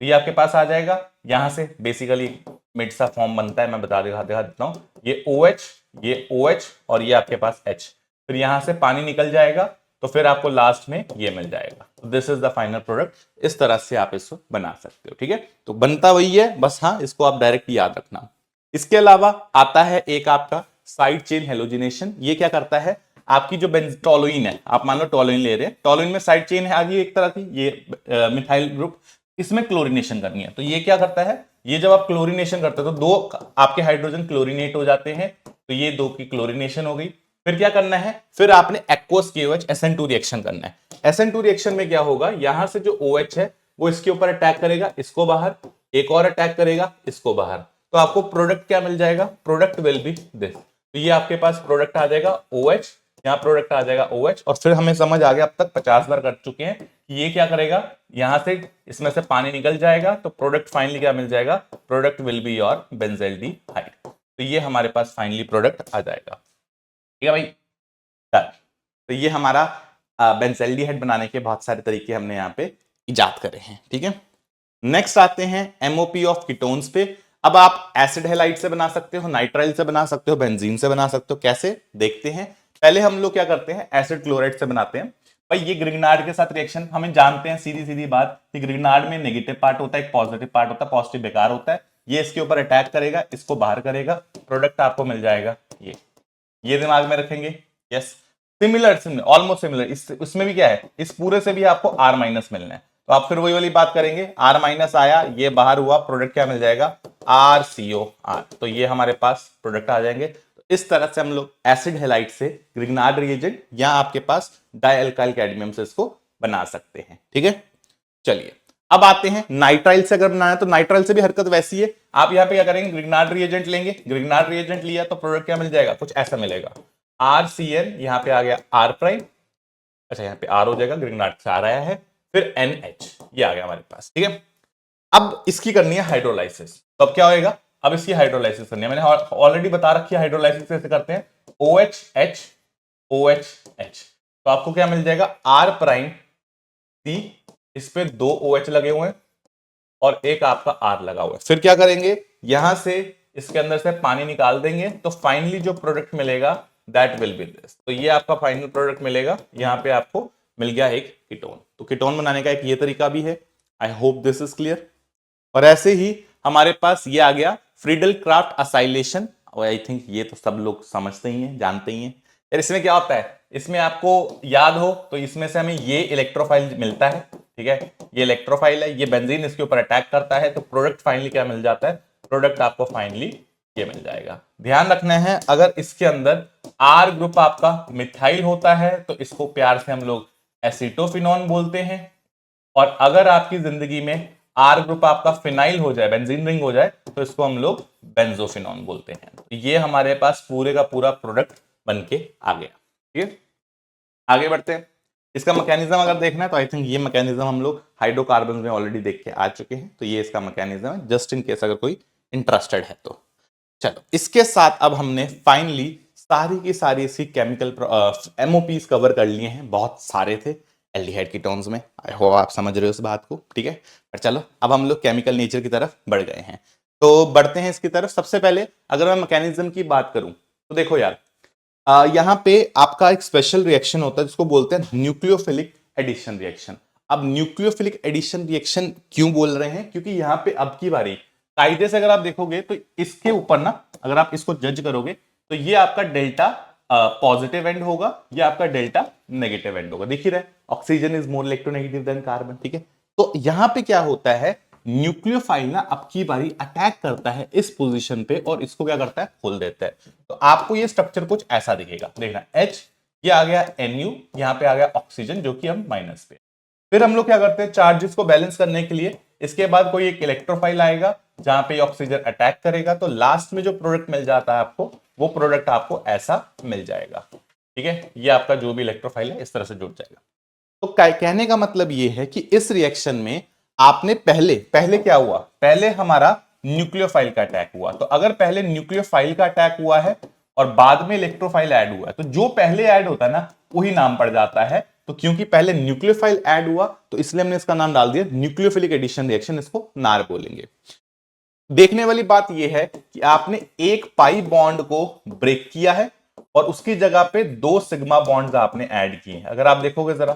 तो ये आपके पास आ जाएगा। यहां से बेसिकली मिड सा फॉर्म बनता है, मैं दिखा देता हूं, ये OH ये OH और ये आपके पास H, फिर यहां से पानी निकल जाएगा, तो फिर आपको लास्ट में ये मिल जाएगा। This is the final product. इस तरह से आप इसको बना सकते हो। ठीक है, तो बनता वही है, बस हाँ इसको आप डायरेक्ट याद रखना। इसके अलावा आता है एक आपका साइड चेन हेलोजिनेशन। ये क्या करता है, आपकी जो टोलुइन है, आप मान लो टोलुइन ले रहे हैं, टोलुइन में साइड चेन है आगे एक तरह की, ये मिथाइल ग्रुप, इसमें क्लोरीनेशन करनी है। तो ये क्या करता है, ये जब आप क्लोरीनेशन करते हो तो दो आपके हाइड्रोजन क्लोरीनेट हो जाते हैं, तो ये दो की क्लोरीनेशन हो गई। फिर क्या करना है, फिर आपने एक्वस KOH SN2 रिएक्शन करना है। SN2 रिएक्शन में क्या होगा, यहां से जो OH है वो इसके ऊपर अटैक करेगा, इसको बाहर, एक और अटैक करेगा इसको बाहर, तो आपको प्रोडक्ट क्या मिल जाएगा, प्रोडक्ट विल बी दिस। तो ये आपके पास प्रोडक्ट आ जाएगा OH, यहाँ प्रोडक्ट आ जाएगा OH, और फिर हमें समझ आ गया, अब तक 50 बार कर चुके हैं कि ये क्या करेगा, यहां से इसमें से पानी निकल जाएगा, तो प्रोडक्ट फाइनली क्या मिल जाएगा, product will be your benzaldehyde. तो ये हमारे पास फाइनली प्रोडक्ट आ जाएगा। ठीक है भाई, तो ये हमारा बेंजल्डिहाइड बनाने के बहुत सारे तरीके हमने यहाँ पे इजाद करे हैं। ठीक है, नेक्स्ट आते हैं MOP ऑफ कीटोन्स पे। अब आप एसिड हैलाइड से बना सकते हो, नाइट्राइल से बना सकते हो, बेंजीन से बना सकते हो, कैसे देखते हैं। पहले हम लोग क्या करते हैं, एसिड क्लोराइड से बनाते हैं। भाई ये ग्रिग्नार्ड के साथ रिएक्शन हमें जानते हैं, सीधी सीधी बात कि ग्रिग्नार्ड में नेगेटिव पार्ट होता है, एक पॉजिटिव पार्ट होता है, पॉजिटिव बेकार होता है। ये इसके ऊपर अटैक करेगा, इसको बाहर करेगा, प्रोडक्ट आपको मिल जाएगा ये दिमाग में रखेंगे। यस, सिमिलर ऑलमोस्ट सिमिलर, इसमें भी क्या है, इस पूरे से भी आपको R- मिलना है, तो आप फिर वही वाली बात करेंगे, R- आया, ये बाहर हुआ, प्रोडक्ट क्या मिल जाएगा, RCOR। तो ये हमारे पास प्रोडक्ट आ जाएंगे। तो इस तरह से हम लोग एसिड हैलाइड से ग्रिग्नार्ड रिएजेंट या आपके पास डाइअल्काइल कैडमियम से इसको बना सकते हैं। ठीक है, चलिए अब आते हैं नाइट्राइल से। अगर बनाना है तो नाइट्राइल से भी हरकत वैसी है। आप यहाँ पे क्या करेंगे, ग्रिग्नार्ड रिएजेंट लेंगे, ग्रिग्नार्ड रिएजेंट लिया तो प्रोडक्ट क्या मिल जाएगा, कुछ ऐसा मिलेगा, RCN, यहाँ पे आ गया R', अच्छा यहाँ पे R हो जाएगा, ग्रिग्नार्ड से R आया है, फिर NH, ये आ गया हमारे पास। ठीक है, अब इसकी करनी है हाइड्रोलाइसिस। तो अब क्या होएगा, अब इसकी हाइड्रोलाइसिस करनी है, मैंने ऑलरेडी बता रखी है हाइड्रोलाइसिस कैसे करते हैं, OH OH, तो आपको क्या मिल जाएगा, R', इस पे दो OH लगे हुए हैं और एक आपका R लगा हुआ है। फिर क्या करेंगे, यहां से इसके अंदर से पानी निकाल देंगे, तो फाइनली जो प्रोडक्ट मिलेगा दैट विल बी दिस। तो ये आपका फाइनल प्रोडक्ट मिलेगा, यहां पे आपको मिल गया एक कीटोन। तो कीटोन बनाने का एक ये तरीका भी है। आई होप दिस इज क्लियर। और ऐसे ही हमारे पास ये आ गया फ्रीडल क्राफ्ट असाइलेशन, और आई थिंक ये तो सब लोग समझते ही हैं, जानते ही हैं। यार इसमें क्या होता है, इसमें आपको याद हो तो इसमें से हमें ये इलेक्ट्रोफाइल मिलता है, ठीक है, ये इलेक्ट्रोफाइल है, ये बेंजीन इसके ऊपर अटैक करता है, तो प्रोडक्ट फाइनली क्या मिल जाता है, प्रोडक्ट आपको फाइनली ये मिल जाएगा। ध्यान रखना है, अगर इसके अंदर आर ग्रुप आपका मिथाइल होता है तो इसको प्यार से हम लोग एसिटोफिनॉन बोलते हैं, और अगर आपकी जिंदगी में आर ग्रुप आपका फिनाइल हो जाए, बेंजीन रिंग हो जाए, तो इसको हम लोग बेंजोफिनॉन बोलते हैं। तो ये हमारे पास पूरे का पूरा प्रोडक्ट बन के आ गया। ठीक है, आगे बढ़ते हैं। इसका मैकेनिज्म अगर देखना है तो आई थिंक ये मैकेनिज्म हम लोग हाइड्रोकार्बन में ऑलरेडी देख के आ चुके हैं, तो ये इसका मैकेनिज्म है, जस्ट इन केस अगर कोई इंटरेस्टेड है तो। चलो, इसके साथ अब हमने फाइनली सारी की सारी इसकी केमिकल एमओपीज कवर कर लिए हैं, बहुत सारे थे एल्डिहाइड कीटोन्स में, आई होप आप समझ रहे हो इस बात को। ठीक है, पर चलो अब हम लोग केमिकल नेचर की तरफ बढ़ गए हैं, तो बढ़ते हैं इसकी तरफ। सबसे पहले अगर मैं मैकेनिज्म की बात करूं तो देखो यार, यहाँ पे आपका एक स्पेशल रिएक्शन होता है जिसको बोलते हैं न्यूक्लियोफिलिक एडिशन रिएक्शन। अब न्यूक्लियोफिलिक एडिशन रिएक्शन क्यों बोल रहे हैं, क्योंकि यहाँ पे अब की बारी कायदे से अगर आप देखोगे तो इसके ऊपर ना, अगर आप इसको जज करोगे तो ये आपका डेल्टा पॉजिटिव एंड होगा, ये आपका डेल्टा नेगेटिव एंड होगा। दिख ही रहा है, oxygen is more electronegative than carbon. ठीक है, तो यहां पे क्या होता है, न्यूक्लियोफाइल ना अब की बारी अटैक करता है इस पोजीशन पे और इसको क्या करता है, खोल देता है। तो आपको ये स्ट्रक्चर कुछ ऐसा दिखेगा, देखना H, ये आ गया Nu, यहां पे आ गया ऑक्सीजन जो कि हम माइनस पे। फिर हम लोग क्या करते हैं, चार्जेस को बैलेंस करने के लिए इसके बाद कोई एक इलेक्ट्रोफाइल आएगा जहां पे ऑक्सीजन अटैक करेगा, तो लास्ट में जो प्रोडक्ट मिल जाता है आपको, वो प्रोडक्ट आपको ऐसा मिल जाएगा। ठीक है, ये आपका जो भी इलेक्ट्रोफाइल है इस तरह से जुड़ जाएगा। तो कहने का मतलब ये है कि इस रिएक्शन में आपने पहले पहले क्या हुआ, पहले हमारा न्यूक्लियोफाइल का अटैक हुआ। तो अगर पहले न्यूक्लियोफाइल का अटैक हुआ है और बाद में इलेक्ट्रोफाइल ऐड हुआ है, तो जो पहले ऐड होता है ना वही नाम पड़ जाता है। तो क्योंकि पहले न्यूक्लियोफाइल ऐड हुआ तो इसलिए हमने इसका नाम डाल दिया न्यूक्लियोफिलिक एडिशन रिएक्शन, इसको नार बोलेंगे। देखने वाली बात यह है कि आपने एक पाई बॉन्ड को ब्रेक किया है और उसकी जगह पे 2 सिग्मा बॉन्ड्स आपने ऐड किए हैं। अगर आप देखोगे जरा,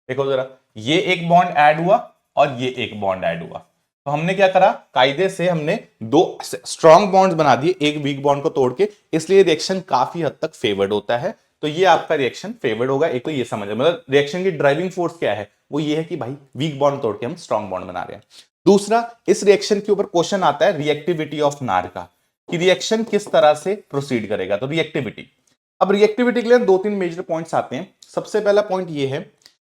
देखो जरा, ये एक बॉन्ड ऐड हुआ और ये एक बॉन्ड ऐड हुआ। तो हमने क्या करा, कायदे से हमने 2 स्ट्रॉन्ग बॉन्ड्स बना दिए एक वीक बॉन्ड को तोड़ के, इसलिए रिएक्शन काफी हद तक फेवर्ड होता है। तो ये आपका रिएक्शन फेवर्ड होगा। एक तो ये समझ, मतलब रिएक्शन की ड्राइविंग फोर्स क्या है, वो ये है कि भाई वीक बॉन्ड तोड़ के हम स्ट्रॉन्ग बॉन्ड बना रहे हैं। दूसरा, इस रिएक्शन के ऊपर क्वेश्चन आता है रिएक्टिविटी ऑफ नार का, कि रिएक्शन किस तरह से प्रोसीड करेगा। तो रिएक्टिविटी, अब रिएक्टिविटी के लिए 2-3 मेजर पॉइंट्स आते हैं। सबसे पहला पॉइंट ये है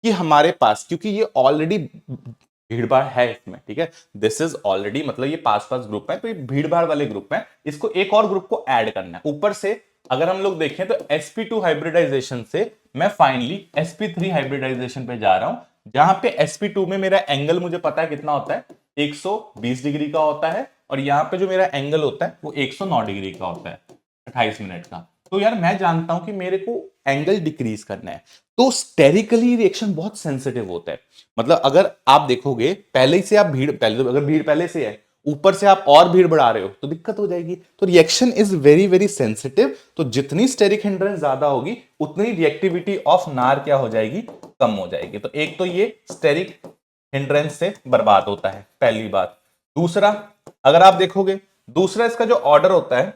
कि हमारे पास, क्योंकि ये ऑलरेडी भीड़ भाड़ है इसमें, ठीक है, दिस इज ऑलरेडी, मतलब ये पास ग्रुप है, तो ये भीड़ भाड़ वाले ग्रुप है, इसको एक और ग्रुप को ऐड करना है। ऊपर से अगर हम लोग देखें तो sp2 हाइब्रिडाइजेशन से मैं फाइनली sp3 हाइब्रिडाइजेशन पे जा रहा हूं, जहां पे sp2 में मेरा एंगल मुझे पता है कितना होता है, 120 डिग्री का होता है, और यहां पे जो मेरा एंगल होता है वो 109 डिग्री का होता है 28 मिनट का। तो यार मैं जानता हूं कि मेरे को एंगल डिक्रीज करना है, तो स्टेरिकली रिएक्शन बहुत सेंसिटिव होता है। मतलब अगर आप देखोगे पहले से आप अगर भीड़ पहले से है, ऊपर से आप और भीड़ बढ़ा रहे हो तो दिक्कत हो जाएगी। तो reaction is very very sensitive. तो जितनी स्टेरिक हिंड्रेंस ज्यादा होगी उतनी रिएक्टिविटी ऑफ नार क्या हो जाएगी, कम हो जाएगी। तो एक तो ये स्टेरिक हिंड्रेंस से बर्बाद होता है, पहली बात। दूसरा, अगर आप देखोगे, दूसरा इसका जो ऑर्डर होता है,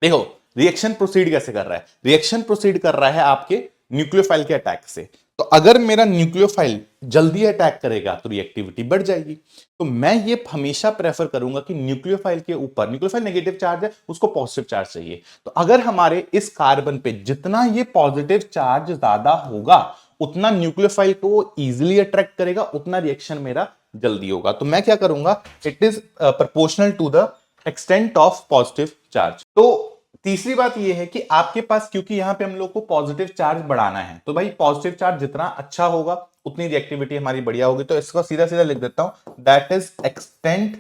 देखो रिएक्शन प्रोसीड कैसे कर रहा है, रिएक्शन प्रोसीड कर रहा है आपके न्यूक्लियोफाइल के अटैक से। तो अगर मेरा न्यूक्लियोफाइल जल्दी अटैक करेगा तो रिएक्टिविटी बढ़ जाएगी। तो मैं ये हमेशा प्रेफर करूंगा कि न्यूक्लियोफाइल के ऊपर, न्यूक्लियोफाइल नेगेटिव चार्ज है, उसको पॉजिटिव चार्ज चाहिए। तो अगर हमारे इस कार्बन पे जितना ये पॉजिटिव चार्ज ज्यादा होगा उतना न्यूक्लियोफाइल को इजीली अट्रैक्ट करेगा, उतना रिएक्शन मेरा जल्दी होगा। तो मैं क्या करूंगा, it is proportional to the extent of positive charge. तो तीसरी बात यह है कि आपके पास, क्योंकि यहां पे हम लोग को पॉजिटिव चार्ज बढ़ाना है, तो भाई पॉजिटिव चार्ज जितना अच्छा होगा उतनी रिएक्टिविटी हमारी बढ़िया होगी। तो इसको सीधा सीधा लिख देता हूं, that is extent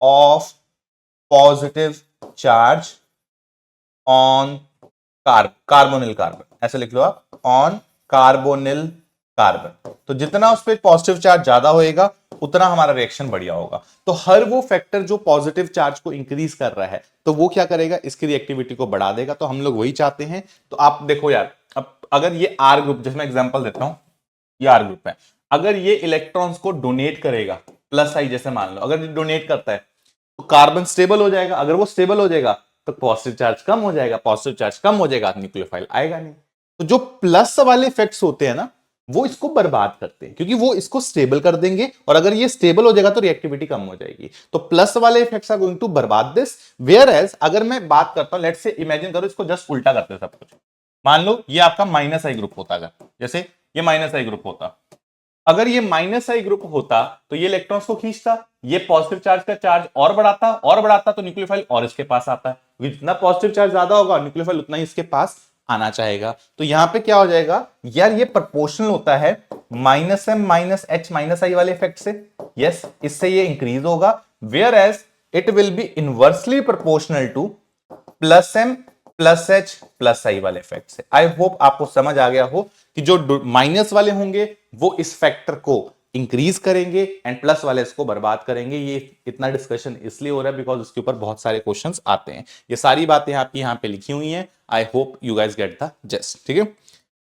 of positive charge on carbonyl carbon, ऐसे लिख लो आप, ऑन कार्बोनिल कार्बन। तो जितना उस पर पॉजिटिव चार्ज ज्यादा होएगा उतना हमारा रिएक्शन बढ़िया होगा। तो हर वो फैक्टर जो पॉजिटिव चार्ज को इंक्रीज कर रहा है, तो वो क्या करेगा, इसकी रिएक्टिविटी को बढ़ा देगा। तो हम लोग वही चाहते हैं। तो आप देखो यार, अब अगर ये आर ग्रुप, जिसमें एग्जांपल देता हूं, ये आर ग्रुप है, अगर ये इलेक्ट्रॉन्स को डोनेट करेगा, प्लस आई जैसे मान लो, अगर ये डोनेट करता है तो कार्बन स्टेबल हो जाएगा। अगर वो स्टेबल हो जाएगा तो पॉजिटिव चार्ज कम हो जाएगा, पॉजिटिव चार्ज कम हो जाएगा, न्यूक्लियोफाइल आएगा नहीं। तो जो प्लस वाले इफेक्ट्स होते हैं ना, वो इसको बर्बाद करते हैं, क्योंकि वो इसको स्टेबल कर देंगे, और अगर ये स्टेबल हो जाएगा तो रिएक्टिविटी कम हो जाएगी। तो प्लस वाले इफेक्ट्स आर गोइंग टू बर्बाद दिस, वेयर एज अगर मैं बात करता हूं, लेट्स से इमेजिन करो इसको जस्ट उल्टा करते हैं सब कुछ। मान लो ये आपका माइनस आई ग्रुप होता, अगर जैसे ये माइनस आई ग्रुप होता, अगर ये माइनस आई ग्रुप होता तो ये इलेक्ट्रॉन्स को खींचता, ये पॉजिटिव चार्ज का चार्ज और बढ़ाता तो न्यूक्लियोफाइल और इसके पास आता है। जितना पॉजिटिव चार्ज ज्यादा होगा न्यूक्लियोफाइल उतना ही इसके पास आना चाहेगा। तो यहां पे क्या हो जाएगा यार, ये प्रोपोर्शनल होता है minus M minus H minus I वाले इफेक्ट से। यस, इससे ये इंक्रीज होगा, whereas it will be inversely proportional to plus M plus H plus I वाले इफेक्ट से। आई होप आपको समझ आ गया हो कि जो माइनस वाले होंगे वो इस फैक्टर को इंक्रीज करेंगे एंड प्लस वाले इसको बर्बाद करेंगे। ये इतना डिस्कशन इसलिए हो रहा है बिकॉज उसके ऊपर बहुत सारे क्वेश्चंस आते हैं। ये सारी बातें आपकी यहाँ पे लिखी हुई हैं। I hope you guys get the just. ठीक है,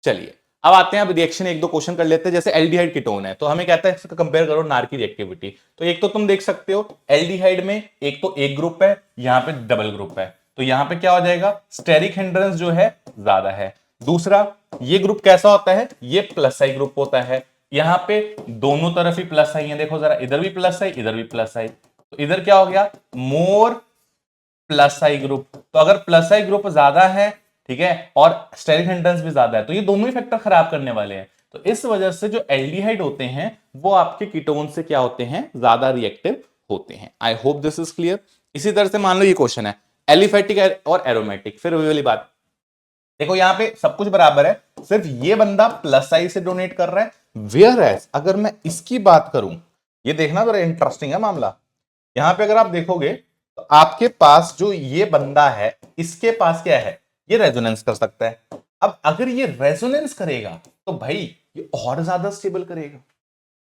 चलिए अब आते हैं, अब रिएक्शन एक दो क्वेश्चन कर लेते हैं। जैसे एल्डिहाइड कीटोन है तो हमें कहता है इसका कंपेयर करो नार की रिएक्टिविटी। तो एक तो तुम देख सकते हो एल्डिहाइड में एक तो एक ग्रुप है, यहाँ पे डबल ग्रुप है, तो यहां पे क्या हो जाएगा, स्टेरिक हिंड्रेंस जो है ज्यादा है। दूसरा, ये ग्रुप कैसा होता है, ये प्लस आई ग्रुप होता है, यहां पे दोनों तरफ ही प्लस आई है। देखो जरा, इधर भी प्लस आई इधर भी प्लस आई, तो इधर क्या हो गया, मोर प्लस आई ग्रुप। तो अगर प्लस आई ग्रुप ज्यादा है, ठीक है, और स्टेरिक हिंड्रेंस भी ज्यादा है, तो ये दोनों ही फैक्टर खराब करने वाले हैं। तो इस वजह से जो एल्डिहाइड होते हैं वो आपके कीटोन से क्या होते हैं, ज्यादा रिएक्टिव होते हैं। I hope this is clear. इसी तरह से मान लो ये क्वेश्चन है एलिफेटिक और एरोमेटिक, फिर वही वाली बात। देखो यहां पे सब कुछ बराबर है, सिर्फ ये बंदा प्लस आई से डोनेट कर रहा है, वेयर एज अगर मैं इसकी बात करूं, ये देखना बड़ा इंटरेस्टिंग है मामला। यहां पे अगर आप देखोगे तो आपके पास जो ये बंदा है इसके पास क्या है, ये रेजोनेंस कर सकता है। अब अगर ये रेजोनेंस करेगा तो भाई ये और ज्यादा स्टेबल करेगा।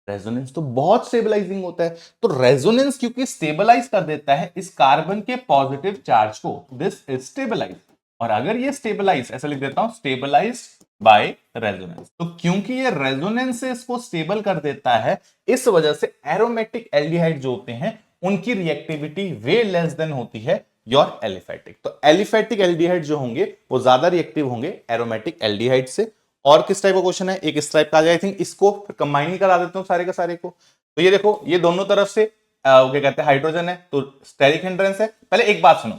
रेजोनेंस तो बहुत स्टेबलाइजिंग होता है, तो रेजोनेंस क्योंकि स्टेबलाइज कर देता है इस कार्बन के पॉजिटिव चार्ज को, दिस इज स्टेबलाइज। और अगर ये स्टेबलाइज, ऐसा लिख देता हूं, स्टेबलाइज बाय रेजोनेंस, तो क्योंकि ये रेजोनेंस से इसको स्टेबल कर देता है, इस वजह से एरोमेटिक एल्डिहाइड जो होते हैं उनकी रिएक्टिविटी वे लेस देन होती है योर एलिफेटिक। तो एलिफेटिक एल्डिहाइड जो होंगे वो ज्यादा रिएक्टिव होंगे एरोमेटिक एल्डिहाइड से। और किस टाइप का क्वेश्चन है, एक इस टाइप का आ जाए, आई थिंक इसको कंबाइन ही करा देता हूं सारे का सारे को। तो ये देखो, ये दोनों तरफ से क्या कहते हैं, हाइड्रोजन है तो स्टेरिक हिंड्रेंस है। पहले एक बात सुनो,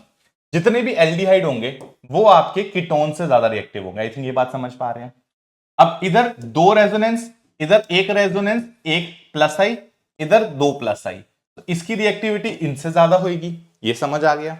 जितने भी एल्डिहाइड होंगे वो आपके कीटोन से ज्यादा रिएक्टिव होंगे। आई थिंक ये बात समझ पा रहे हैं। अब इधर दो रेजोनेंस, इधर एक रेजोनेंस, एक प्लस आई, इधर दो प्लस आई, तो इसकी रिएक्टिविटी इनसे ज्यादा होगी, ये समझ आ गया।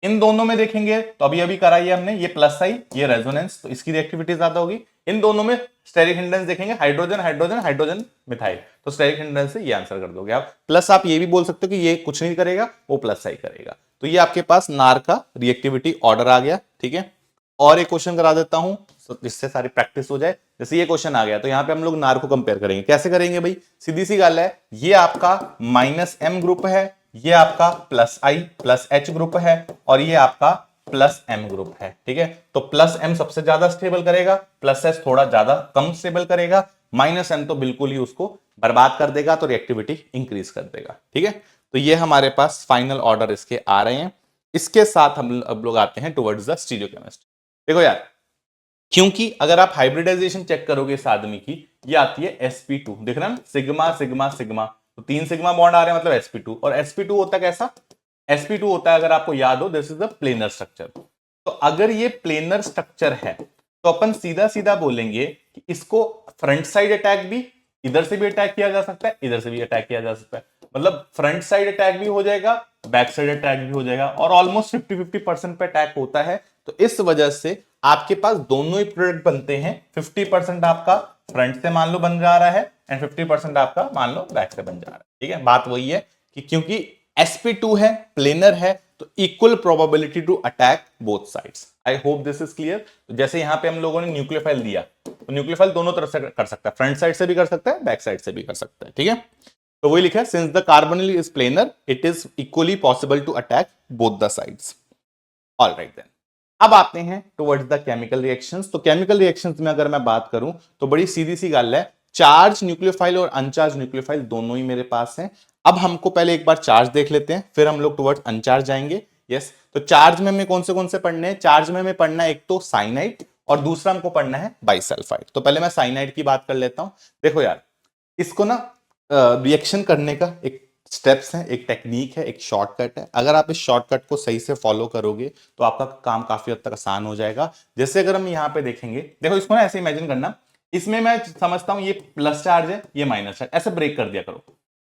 इन दोनों में देखेंगे तो अभी अभी कराई हमने, ये प्लस आई ये रेजोनेंस, तो इसकी रिएक्टिविटी ज्यादा होगी। इन दोनों में स्टेरिक हिंड्रेंस देखेंगे, हाइड्रोजन हाइड्रोजन हाइड्रोजन मिथाइल, तो स्टेरिक हिंड्रेंस से ये आंसर कर दोगे आप। प्लस आप ये भी बोल सकते हो कि ये कुछ नहीं करेगा, वो प्लस आई करेगा। तो ये आपके पास नार का रिएक्टिविटी ऑर्डर आ गया। ठीक है, और एक क्वेश्चन करा देता हूं जिससे सारी प्रैक्टिस हो जाए। जैसे ये क्वेश्चन आ गया तो यहां पे हम लोग नार को कंपेयर करेंगे। कैसे करेंगे भाई, सीधी सी गल है, ये आपका माइनस एम ग्रुप है, ये आपका प्लस आई प्लस एच ग्रुप है, और ये आपका प्लस एम ग्रुप है। ठीक है, तो प्लस एम सबसे ज्यादा स्टेबल करेगा, प्लस एच थोड़ा ज्यादा कम स्टेबल करेगा, माइनस एम तो बिल्कुल ही उसको बर्बाद कर देगा, तो रिएक्टिविटी इंक्रीज कर देगा। ठीक है, तो ये हमारे पास फाइनल ऑर्डर इसके आ रहे हैं। इसके साथ हम अब लोग आते हैं टुवर्ड्स द स्टीरियोकेमिस्ट्री। देखो यार, क्योंकि अगर आप हाइब्रिडाइजेशन चेक करोगे इस आदमी की, ये आती है sp2, देख रहे हैं सिग्मा सिग्मा सिग्मा, तो 3 सिग्मा बॉन्ड आ रहे हैं मतलब sp2। और sp2 होता है कैसा, sp2 होता है, अगर आपको याद हो, this is the planar structure. तो अगर ये प्लेनर स्ट्रक्चर है तो अपन सीधा सीधा बोलेंगे कि इसको फ्रंट साइड अटैक भी इधर से भी अटैक किया जा सकता है, इधर से भी अटैक किया जा सकता है। मतलब फ्रंट साइड अटैक भी हो जाएगा, बैक साइड अटैक भी हो जाएगा, और ऑलमोस्ट 50-50% पे अटैक होता है। तो इस वजह से आपके पास दोनों ही प्रोडक्ट बनते हैं। 50% आपका फ्रंट से मान लो बन जा रहा है एंड 50% आपका मान लो बैक से बन जा रहा है। ठीक है, बात वही है कि क्योंकि sp2 है, प्लेनर है, तो equal probability to attack both sides. I hope this is clear. तो जैसे यहां पे हम लोगों ने न्यूक्लियोफाइल दिया, तो न्यूक्लियोफाइल दोनों तरफ से कर सकता है, फ्रंट साइड से भी कर सकता है, बैक साइड से भी कर सकता है। ठीक है, तो वही लिखा है, since the carbonyl is planar it is equally possible to attack both the sides. Alright then, अब आते हैं टुवर्ड्स द केमिकल रिएक्शंस। तो केमिकल रिएक्शंस में अगर मैं बात करूं तो बड़ी सीधी सी गल है, चार्ज न्यूक्लियोफाइल और अनचार्ज न्यूक्लियोफाइल दोनों ही मेरे पास हैं। अब हमको पहले एक बार चार्ज देख लेते हैं, फिर हम लोग टुवर्ड्स अनचार्ज जाएंगे। यस, तो चार्ज में हमें कौन से पढ़ने हैं, चार्ज में हमें पढ़ना है एक तो साइनाइड और दूसरा हमको पढ़ना है बाइसल्फाइड। तो पहले मैं साइनाइड की बात कर लेता हूं। देखो यार, इसको ना रिएक्शन करने का एक स्टेप्स है, एक टेक्निक है, एक शॉर्टकट है। अगर आप इस शॉर्टकट को सही से फॉलो करोगे तो आपका काम काफी हद तक आसान हो जाएगा। जैसे अगर हम यहाँ पे देखेंगे, देखो इसको ना ऐसे इमेजिन करना, इसमें मैं समझता हूं ये प्लस चार्ज है, ये माइनस चार्ज, ऐसे ब्रेक कर दिया करो,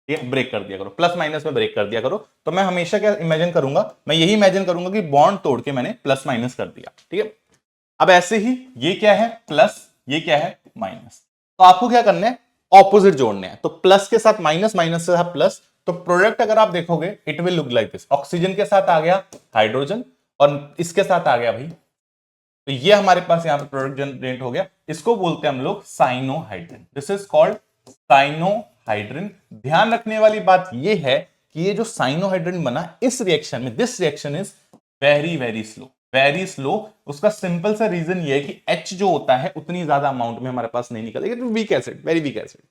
ठीक है, ब्रेक कर दिया करो, प्लस माइनस में ब्रेक कर दिया करो। तो मैं हमेशा क्या इमेजिन करूंगा, मैं यही इमेजिन करूंगा कि बॉन्ड तोड़ के मैंने प्लस माइनस कर दिया, ठीक है। अब ऐसे ही ये क्या है प्लस, ये क्या है माइनस, तो आपको क्या करना है, ऑपोजिट जोड़ने हैं। तो प्लस के साथ माइनस, माइनस से प्लस, तो प्रोडक्ट अगर आप देखोगे it will look like this. Oxygen के साथ आ गया हाइड्रोजन और इसके साथ आ गया भाई, तो ये हमारे पास यहां पे प्रोडक्ट जनरेट हो गया। इसको बोलते हैं हम लोग cyanohydrin. This is called cyanohydrin. ध्यान रखने वाली बात ये है कि ये जो साइनोहाइड्रिन बना इस रिएक्शन में, this reaction is very very slow, very slow. उसका सिंपल सा रीजन ये है कि H जो होता है उतनी ज्यादा अमाउंट में हमारे पास नहीं निकलेगा, weak acid, very weak acid.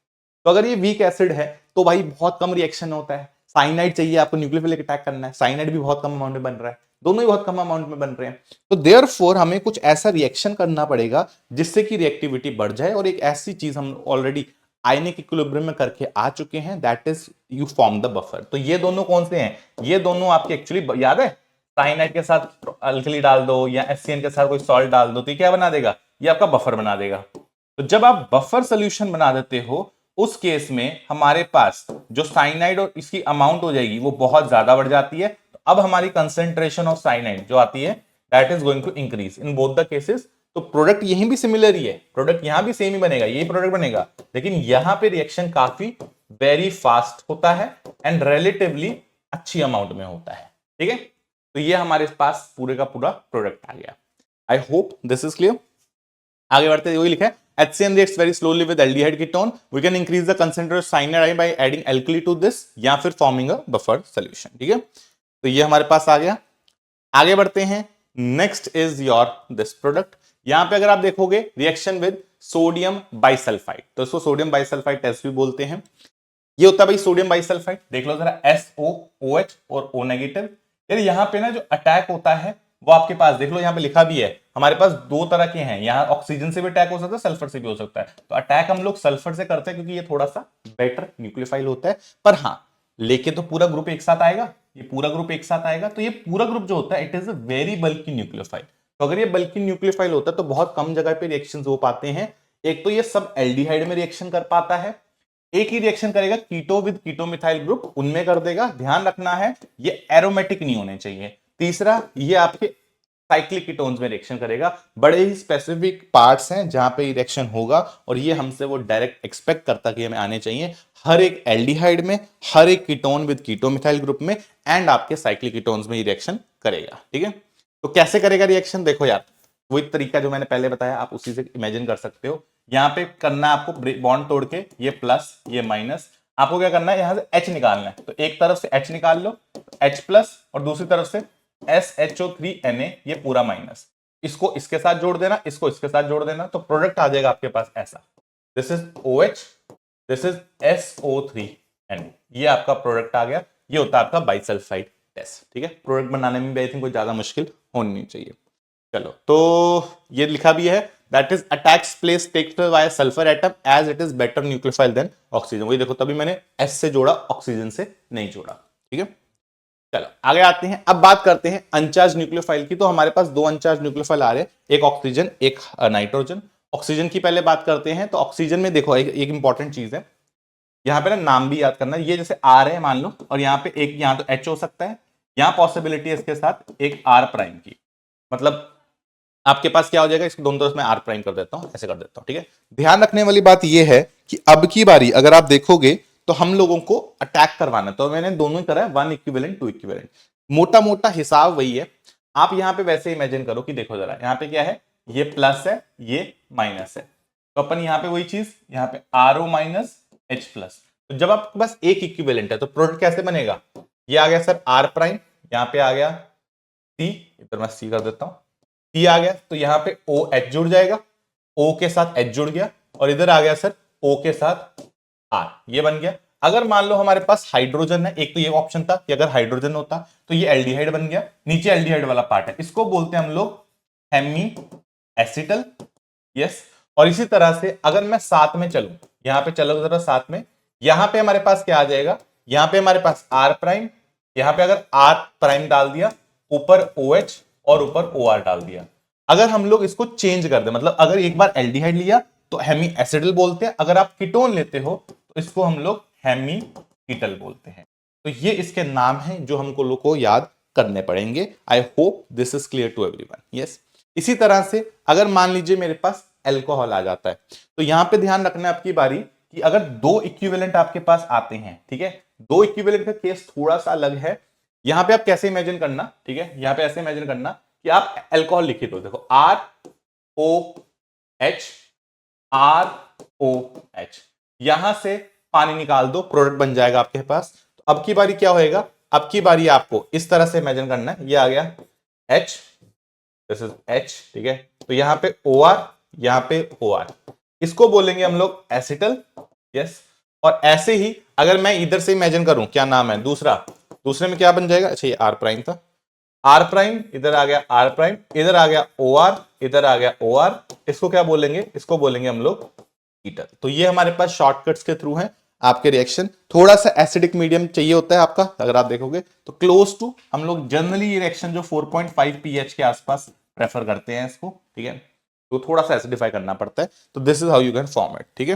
तो अगर ये वीक एसिड है तो भाई बहुत कम रिएक्शन होता है। साइनाइड चाहिए आपको, न्यूक्लियोफिलिक अटैक करना है, साइनाइड भी बहुत कम अमाउंट में बन रहा है, दोनों ही बहुत कम अमाउंट में बन रहे हैं। तो देयरफॉर हमें कुछ ऐसा रिएक्शन करना पड़ेगा जिससे कि रिएक्टिविटी बढ़ जाए, और एक ऐसी चीज हम ऑलरेडी आयनिक इक्विलिब्रियम में करके आ चुके हैं, that is you form the buffer. तो ये दोनों कौन से हैं, ये दोनों आपके एक्चुअली याद है, साइनाइड के साथ अल्कली डाल दो या HCN के साथ कोई सॉल्ट डाल दो, तो ये क्या बना देगा, ये आपका बफर बना देगा। तो जब आप बफर सोल्यूशन बना देते हो उस केस में हमारे पास जो साइनाइड और इसकी अमाउंट हो जाएगी वो बहुत ज्यादा बढ़ जाती है। तो अब हमारी कंसेंट्रेशन ऑफ साइनाइड जो आती है that is going to increase in both the cases. तो प्रोडक्ट यहीं भी सिमिलर ही है, प्रोडक्ट यहां भी सेम ही बनेगा, यही प्रोडक्ट बनेगा, लेकिन यहां पे रिएक्शन काफी वेरी फास्ट होता है एंड रिलेटिवली अच्छी अमाउंट में होता है, ठीक है। तो ये हमारे पास पूरे का पूरा प्रोडक्ट आ गया। I hope this is clear. आगे बढ़ते वही लिखा है, HCN reacts very slowly with aldehyde ketone. We can increase the concentration of cyanide by adding alkali to this या फिर forming a buffer solution, ठीक है। तो ये हमारे पास आ गया। आगे बढ़ते हैं, next is your this product. यहां पे अगर आप देखोगे रिएक्शन विद सोडियम बाइसल्फाइड, तो इसको सोडियम बाइसल्फाइड टेस्ट भी बोलते हैं। ये होता है भाई सोडियम बाइसल्फाइड, देख लो जरा SOOH और O नेगेटिव। यार यहाँ पे ना जो अटैक होता है वो आपके पास देख लो, यहाँ पे लिखा भी है हमारे पास दो तरह के हैं, यहाँ ऑक्सीजन से भी अटैक हो सकता है, सल्फर से भी हो सकता है। तो अटैक हम लोग सल्फर से करते हैं क्योंकि ये थोड़ा सा बेटर न्यूक्लियोफाइल होता है, पर हाँ लेके तो पूरा ग्रुप एक साथ आएगा, ये पूरा ग्रुप एक साथ आएगा। तो ये पूरा ग्रुप जो होता है it is a very bulky nucleophile. तो अगर ये बल्की न्यूक्लियोफाइल होता है तो बहुत कम जगह पे रिएक्शन हो पाते हैं। एक तो ये सब एल्डिहाइड में रिएक्शन कर पाता है, एक ही रिएक्शन करेगा कीटो विद कीटो मिथाइल ग्रुप, उनमें कर देगा। ध्यान रखना है ये एरोमेटिक नहीं होने चाहिए। तीसरा ये आपके साइक्लिक कीटोन्स में रिएक्शन करेगा। बड़े ही स्पेसिफिक पार्ट्स हैं जहां पे रिएक्शन होगा और ये हमसे वो डायरेक्ट एक्सपेक्ट करता कि हमें आने चाहिए हर एक एल्डिहाइड में, हर एक ketone with keto methyl group में एंड आपके साइक्लिक कीटोन्स में ही रिएक्शन करेगा, ठीक है। तो कैसे करेगा रिएक्शन, देखो यार वही तरीका जो मैंने पहले बताया आप उसी से इमेजिन कर सकते हो। यहां पे करना है आपको बॉन्ड तोड़ के, ये प्लस ये माइनस, आपको क्या करना है यहां से H निकालना है। तो एक तरफ से H निकाल लो H प्लस और दूसरी तरफ से SHO3Na, ये पूरा माइनस, इसको इसके साथ जोड़ देना, इसको इसके साथ जोड़ देना, तो प्रोडक्ट आ जाएगा आपके पास ऐसा, this is OH, this is SO3Na, ये आपका प्रोडक्ट आ गया। ये होता है आपका बाइसल्फाइड टेस्ट, ठीक है। प्रोडक्ट बनाने में भी आई थिंक कोई ज्यादा मुश्किल होनी नहीं चाहिए। चलो तो ये लिखा भी है that is attacks place takes by sulphur atom as it is better nucleophile than oxygen. वही देखो तभी मैंने S से जोड़ा, ऑक्सीजन से नहीं जोड़ा, ठीक है। चलो आगे आते हैं, अब बात करते हैं अनचार्ज न्यूक्लियोफाइल की। तो हमारे पास दो अनचार्ज न्यूक्लियोफाइल आ रहे हैं, एक ऑक्सीजन एक नाइट्रोजन। ऑक्सीजन की पहले बात करते हैं। तो ऑक्सीजन में देखो एक इंपॉर्टेंट चीज है, यहाँ पे ना नाम भी याद करना, ये जैसे R है मान लो, और यहाँ पे एक यहाँ तो H हो सकता है, यहाँ पॉसिबिलिटी है इसके साथ एक R प्राइम की, मतलब आपके पास क्या हो जाएगा, इसको दोनों तरफ मैं R प्राइम कर देता हूं, ऐसे कर देता हूं, ठीक है। ध्यान रखने वाली बात यह है कि अब की बारी अगर आप देखोगे तो हम लोगों को अटैक करवाना, तो मैंने दोनों ही करा है, 1 इक्विवेलेंट 2 इक्विवेलेंट, मोटा मोटा हिसाब वही है। आप यहां पे वैसे इमेजिन करो कि देखो जरा यहाँ पे क्या है, ये प्लस है ये माइनस है, तो अपन यहाँ पे वही चीज, यहाँ पे RO माइनस H प्लस। तो जब आपके पास एक इक्विवेलेंट है तो प्रोडक्ट कैसे बनेगा, ये आ गया सर R प्राइम, यहाँ पे आ गया C, इधर मैं C कर देता हूं, C आ गया, तो यहाँ पे OH जुड़ जाएगा, O के साथ H जुड़ गया, और इधर आ गया सर O के साथ R, ये बन गया। अगर मान लो हमारे पास हाइड्रोजन है, एक तो ये ऑप्शन था कि अगर हाइड्रोजन होता तो ये एल्डिहाइड बन गया, नीचे एल्डिहाइड वाला पार्ट है, इसको बोलते हैं हम लोग हेमी एसिटल, यस। और इसी तरह से अगर मैं साथ में चलूं, यहां पे चलो जरा साथ में, यहां पे हमारे पास क्या आ जाएगा, यहां पे हमारे पास आर प्राइम, यहां पे अगर आर प्राइम डाल दिया, ऊपर OH और ऊपर OR डाल दिया। अगर हम लोग इसको चेंज कर दे, मतलब अगर एक बार एल्डिहाइड लिया तो हेमी एसिडल बोलते हैं, अगर आप कीटोन लेते हो तो इसको हम लोग हेमी कीटल बोलते हैं। तो ये इसके नाम हैं जो हमको लोग को याद करने पड़ेंगे। I hope this is clear to everyone, yes. इसी तरह से अगर मान लीजिए मेरे पास अल्कोहल आ जाता है, तो यहां पे ध्यान रखना है आपकी बारी कि अगर दो इक्विवेलेंट आपके पास आते हैं, ठीक है, दो इक्विवेलेंट का केस थोड़ा सा अलग है। यहां पे आप कैसे इमेजिन करना, ठीक है, यहां पे ऐसे इमेजिन करना कि आप अल्कोहल लिखे, तो देखो ROH, ROH, यहां से पानी निकाल दो, प्रोडक्ट बन जाएगा आपके पास। तो अब की बारी क्या होएगा, अब की बारी आपको इस तरह से इमेजिन करना है, ये आ गया H, दिस इज H, ठीक है, तो यहां पे OR, यहां पे OR, इसको बोलेंगे हम लोग एसिटल, यस। और ऐसे ही अगर मैं इधर से इमेजिन करूं, क्या नाम है दूसरा, दूसरे में क्या बन जाएगा, अच्छा ये R प्राइम था, R प्राइम, इधर आ गया R प्राइम, इधर आ गया OR, इधर आ गया OR, इसको क्या बोलेंगे, इसको बोलेंगे हम लोग कीटल। तो ये हमारे पास शॉर्टकट्स के थ्रू हैं आपके रिएक्शन। थोड़ा सा एसिडिक मीडियम चाहिए होता है आपका, अगर आप देखोगे तो क्लोज टू, हम लोग जनरली ये रिएक्शन जो 4.5 pH के आसपास प्रेफर करते हैं इसको, ठीक है, तो थोड़ा सा एसिडिफाई करना पड़ता है। तो this is how you can form it, ठीक है।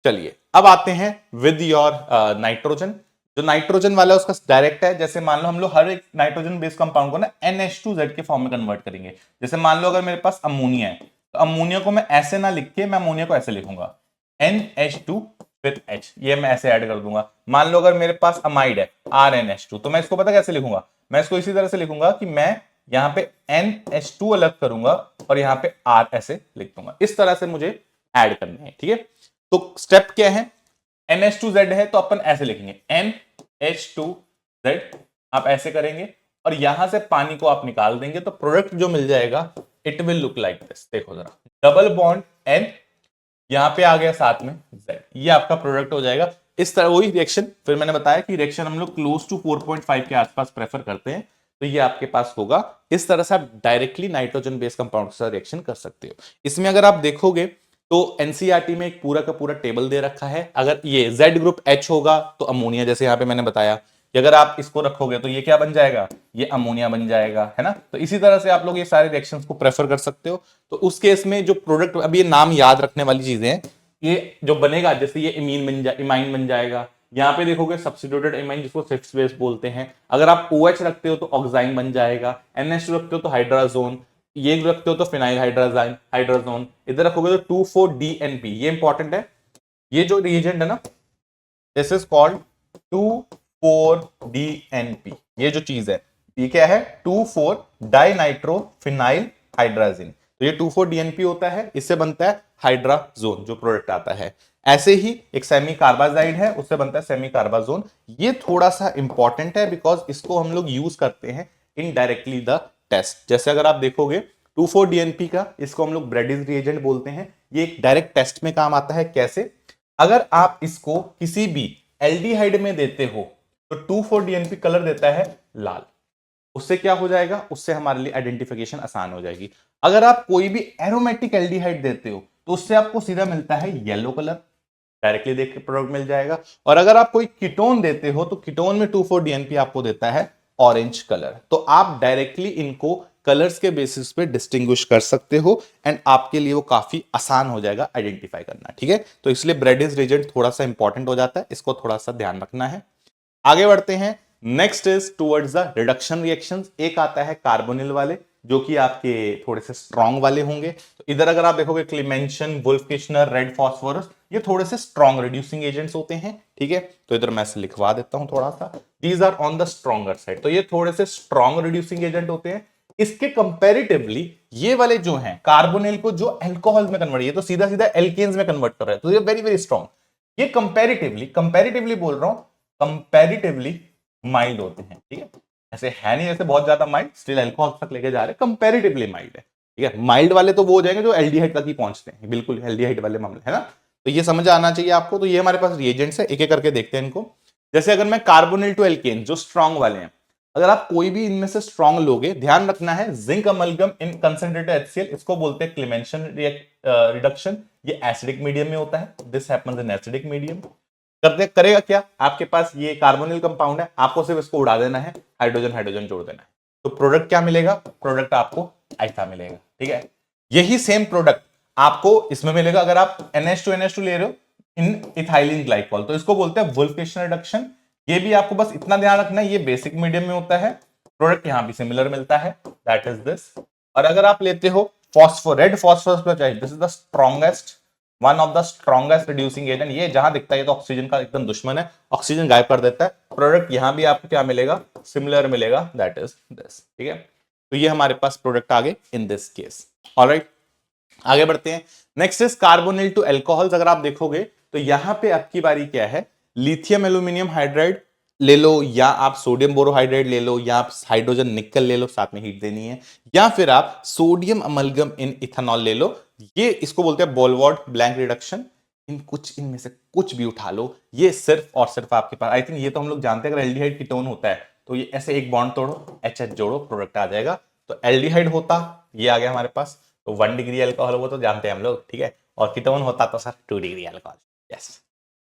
चलिए अब आते हैं विद योर नाइट्रोजन। जो नाइट्रोजन वाला है उसका डायरेक्ट है, जैसे मान लो हम लोग हर एक नाइट्रोजन बेस्ड कंपाउंड को ना NH2Z के फॉर्म में कन्वर्ट करेंगे। जैसे मान लो अगर मेरे पास अमोनिया है, तो अमोनिया को मैं ऐसे ना लिख के मैं अमोनिया को ऐसे लिखूंगा NH2 विद H, ये मैं ऐसे ऐड कर दूंगा। मान लो अगर मेरे पास अमाइड है RNH2, तो मैं इसको पता कैसे लिखूंगा, मैं इसको इसी तरह से लिखूंगा कि मैं यहां पे NH2 अलग करूंगा और यहां पे R ऐसे लिख दूंगा। इस तरह से मुझे ऐड करने हैं, ठीक है। तो स्टेप क्या है, NH2Z है तो अपन ऐसे लिखेंगे NH2Z, आप ऐसे करेंगे और यहां से पानी को आप निकाल देंगे, तो प्रोडक्ट जो मिल जाएगा it will look like this. देखो जरा, डबल बॉन्ड N, यहां पे आ गया साथ में Z, ये आपका प्रोडक्ट हो जाएगा। इस तरह वही रिएक्शन, फिर मैंने बताया कि रिएक्शन हम लोग क्लोज टू 4.5 के आसपास प्रेफर करते हैं, तो ये आपके पास होगा। इस तरह से आप डायरेक्टली नाइट्रोजन बेस्ड कंपाउंड के साथ रिएक्शन कर सकते हो। इसमें अगर आप देखोगे तो एनसीईआरटी में एक पूरा का पूरा टेबल दे रखा है। अगर ये Z ग्रुप H होगा तो अमोनिया, जैसे यहां पे मैंने बताया कि अगर आप इसको रखोगे तो ये क्या बन जाएगा, ये अमोनिया बन जाएगा, है ना। तो इसी तरह से आप लोग ये सारे रिएक्शंस को प्रेफर कर सकते हो। तो उस केस में जो प्रोडक्ट, अब ये नाम याद रखने वाली चीजें हैं, ये जो बनेगा, जैसे ये इमाइन बन जाएगा। यहाँ पे देखोगे सब्स्टिट्यूटेड इमाइन, जिसको सिक्स बेस बोलते हैं। अगर आप OH रखते हो तो ऑक्साइन बन जाएगा, NH2 रखते हो तो हाइड्राजोन, ये रखते हो तो फिनाइल हाइड्राजोन, इधर रखोगे तो 2,4-DNP, ये इंपॉर्टेंट है। ये जो रिएजेंट है ना, दिस इज कॉल्ड 2,4-DNP, ये जो चीज है ये क्या है, 2,4-डाइनाइट्रोफिनाइल हाइड्राजिन। तो ये 2,4-DNP होता है, इससे बनता है हाइड्राजोन जो प्रोडक्ट आता है। ऐसे ही एक सेमी कार्बाजाइड है, उससे बनता है सेमी कार्बाजोन। ये थोड़ा सा इंपॉर्टेंट है बिकॉज इसको हम लोग यूज करते हैं इनडायरेक्टली द टेस्ट। जैसे अगर आप देखोगे 2,4-DNP का, इसको हम लोग ब्रेडिज रिएजेंट बोलते हैं। ये एक डायरेक्ट टेस्ट में काम आता है। कैसे, अगर आप इसको किसी भी एल्डिहाइड में देते हो तो 2,4-DNP कलर देता है लाल, उससे क्या हो जाएगा, उससे हमारे लिए आइडेंटिफिकेशन आसान हो जाएगी। अगर आप कोई भी एरोमेटिक एल्डिहाइड देते हो तो उससे आपको सीधा मिलता है येलो कलर, डायरेक्टली देख के प्रोडक्ट मिल जाएगा। और अगर आप कोई कीटोन देते हो तो कीटोन में 2,4-DNP आपको देता है ऑरेंज कलर। तो आप डायरेक्टली इनको कलर्स के बेसिस पे डिस्टिंग्विश कर सकते हो एंड आपके लिए वो काफी आसान हो जाएगा आइडेंटिफाई करना, ठीक है। तो इसलिए ब्रेडिज रिएजेंट थोड़ा सा इंपॉर्टेंट हो जाता है, इसको थोड़ा सा ध्यान रखना है। आगे बढ़ते हैं, next is towards the reduction reactions. एक आता है कार्बोनिल वाले, जो कि आपके थोड़े से स्ट्रॉन्ग वाले होंगे। तो इधर अगर आप देखोगे क्लीमेंशन, वुल्फ किशनर, रेड फॉस्फोरस, ये थोड़े से स्ट्रॉन्ग रिड्यूसिंग एजेंट्स होते हैं, ठीक है। तो इधर मैं लिखवा देता हूं थोड़ा सा, these are on the stronger side. तो ये थोड़े से स्ट्रॉन्ग रिड्यूसिंग एजेंट होते हैं। इसके कंपैरेटिवली ये वाले जो हैं कार्बोनिल को जो अल्कोहल में कन्वर्ट, ये तो सीधा सीधा एल्केन्स में कन्वर्ट कर रहा है, तो ये वेरी वेरी स्ट्रॉन्ग। ये कंपैरेटिवली बोल रहा हूं, कंपैरेटिवली माइल्ड होते हैं, ठीक है। ऐसे है नहीं जैसे बहुत ज्यादा माइल्ड, स्टिल अल्कोहल तक लेके जा रहे हैं, कंपैरेटिवली माइल्ड है, ठीक है। माइल्ड वाले तो वो हो जाएंगे जो एल्डिहाइड तक ही पहुंचते हैं, बिल्कुल एल्डिहाइड वाले मामले, है ना। तो ये समझ आना चाहिए आपको। तो ये हमारे पास रिएजेंट्स है, एक एक करके देखते हैं इनको। जैसे अगर मैं कार्बोनिल टू एल्केन जो स्ट्रॉन्ग वाले हैं, अगर आप कोई भी इनमें से स्ट्रॉन्ग लोगे, ध्यान रखना है जिंक अमलगम इन कंसंट्रेटेड HCl, इसको बोलते हैं क्लेमेंशन रिडक्शन। ये एसिडिक मीडियम में होता है, this happens in acidic medium. करते करेगा क्या, आपके पास ये कार्बोनिल कंपाउंड है, आपको सिर्फ इसको उड़ा देना है, हाइड्रोजन हाइड्रोजन जोड़ देना है, तो प्रोडक्ट क्या मिलेगा, प्रोडक्ट आपको ऐसा मिलेगा। ठीक है, यही सेम प्रोडक्ट आपको इसमें मिलेगा अगर आप NH2 ले रहे हो इन इथाइलिन ग्लाइकॉल, तो इसको बोलते हैं वुल्फिकेशन रिडक्शन। ये भी आपको बस इतना ध्यान रखना है, ये बेसिक मीडियम में होता है, प्रोडक्ट यहां भी सिमिलर मिलता है, दैट इज दिस। और अगर आप लेते हो phosphor, red phosphorus, this is the strongest, one of the strongest reducing agent. ये जहां दिखता है ये तो ऑक्सीजन का एकदम दुश्मन है, ऑक्सीजन गायब कर देता है। प्रोडक्ट यहां भी आपको क्या मिलेगा, सिमिलर मिलेगा, दैट इज दिस। ठीक है, तो ये हमारे पास प्रोडक्ट आ गए इन दिस केस। ऑलराइट, आगे बढ़ते हैं। Next is carbonyl to alcohols. अगर आप देखोगे तो यहां पे आपकी बारी क्या है, लिथियम एल्यूमिनियम हाइड्राइड ले लो, या आप सोडियम बोरोहाइड्राइड ले लो, या आप हाइड्रोजन निकल ले लो, साथ में हीट देनी है, या फिर आप सोडियम अमलगम इन इथेनॉल ले लो। ये इसको बोलते हैं बोलवार्ड ब्लैंक रिडक्शन। इन कुछ इनमें से कुछ भी उठा लो, ये सिर्फ और सिर्फ आपके पास, आई थिंक ये तो हम लोग जानते हैं, अगर एल्डिहाइड कीटोन होता है तो ये ऐसे एक बॉन्ड तोड़ो, HH जोड़ो, प्रोडक्ट आ जाएगा। तो एल्डिहाइड होता, ये आ गया हमारे पास, तो 1 डिग्री अल्कोहल वो तो जानते हैं हम लोग। ठीक है, और कीटोन होता तो सर 2 डिग्री अल्कोहल। यस,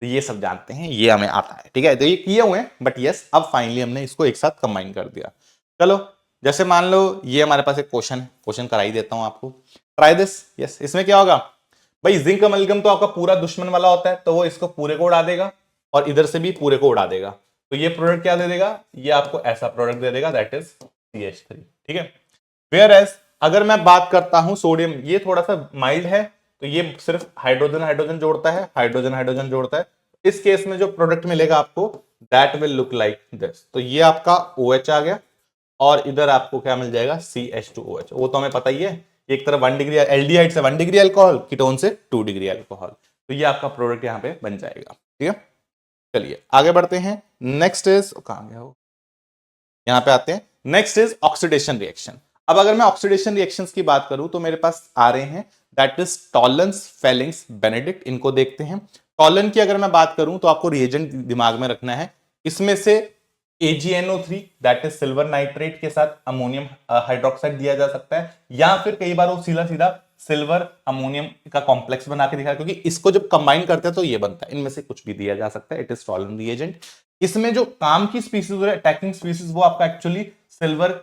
तो ये सब जानते हैं, ये हमें आता है। ठीक है, तो ये किए हुए हैं, बट यस अब फाइनली हमने इसको एक साथ कंबाइन कर दिया। चलो, जैसे मान लो ये हमारे पास एक क्वेश्चन करा ही देता हूं आपको, ट्राई दिस। यस, इसमें क्या होगा भाई, जिंक अमलगम तो आपका पूरा दुश्मन वाला होता है, तो वो इसको पूरे को उड़ा देगा और इधर से भी पूरे को उड़ा देगा, तो ये प्रोडक्ट क्या दे देगा, ये आपको ऐसा प्रोडक्ट दे देगा, दैट इज CH3। ठीक है, वेयर एज अगर मैं बात करता हूं सोडियम, ये थोड़ा सा माइल्ड है, तो ये सिर्फ हाइड्रोजन हाइड्रोजन जोड़ता है, हाइड्रोजन हाइड्रोजन जोड़ता है। इस केस में जो प्रोडक्ट मिलेगा आपको, that will look like this. तो ये आपका OH आ गया और इधर आपको क्या मिल जाएगा, CH2OH। वो तो हमें पता ही है, एक तरफ 1 डिग्री एल्डिहाइड से 1 डिग्री अल्कोहल, कीटोन से 2 डिग्री अल्कोहल, तो ये आपका प्रोडक्ट यहां पे बन जाएगा। ठीक है, चलिए आगे बढ़ते हैं। नेक्स्ट इज, कहां गया वो, यहां पे आते हैं। Next is oxidation reaction. अब अगर मैं ऑक्सीडेशन रिएक्शंस की बात करूं तो मेरे पास आ रहे हैं, दैट इज टॉलन्स, फेलिंग्स, बेनेडिक्ट। इनको देखते हैं। टॉलन की अगर मैं बात करूं तो आपको रिएजेंट दिमाग में रखना है, इसमें से AgNO3 that is silver nitrate के साथ अमोनियम हाइड्रोक्साइड दिया जा सकता है, या फिर कई बार वो सीधा सीधा सिल्वर अमोनियम का कॉम्प्लेक्स बना के दिखा, क्योंकि इसको जब कंबाइन करते हैं तो ये बनता है। इनमें से कुछ भी दिया जा सकता है, इट इज टॉलन रिएजेंट। इसमें जो काम की स्पीसीज है, अटैकिंग स्पीसीज, वो आपका एक्चुअली सिल्वर,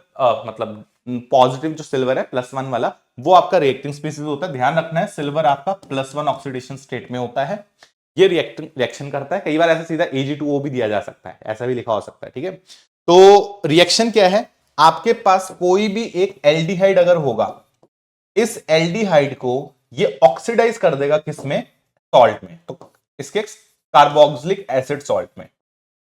मतलब पॉजिटिव जो सिल्वर है +1 वाला, वो आपका रिएक्टिंग स्पीसीज होता है। ध्यान रखना है, सिल्वर आपका +1 ऑक्सीडेशन स्टेट में होता है, ये रिएक्शन करता है। कई बार ऐसा सीधा Ag2O भी दिया जा सकता है, ऐसा भी लिखा हो सकता है। ठीक है, तो रिएक्शन क्या है, आपके पास कोई भी एक एल्डिहाइड अगर होगा, इस एल्डिहाइड को ये ऑक्सीडाइज कर देगा किसमें, सॉल्ट में, तो इसके कार्बोक्सिलिक एसिड सॉल्ट में,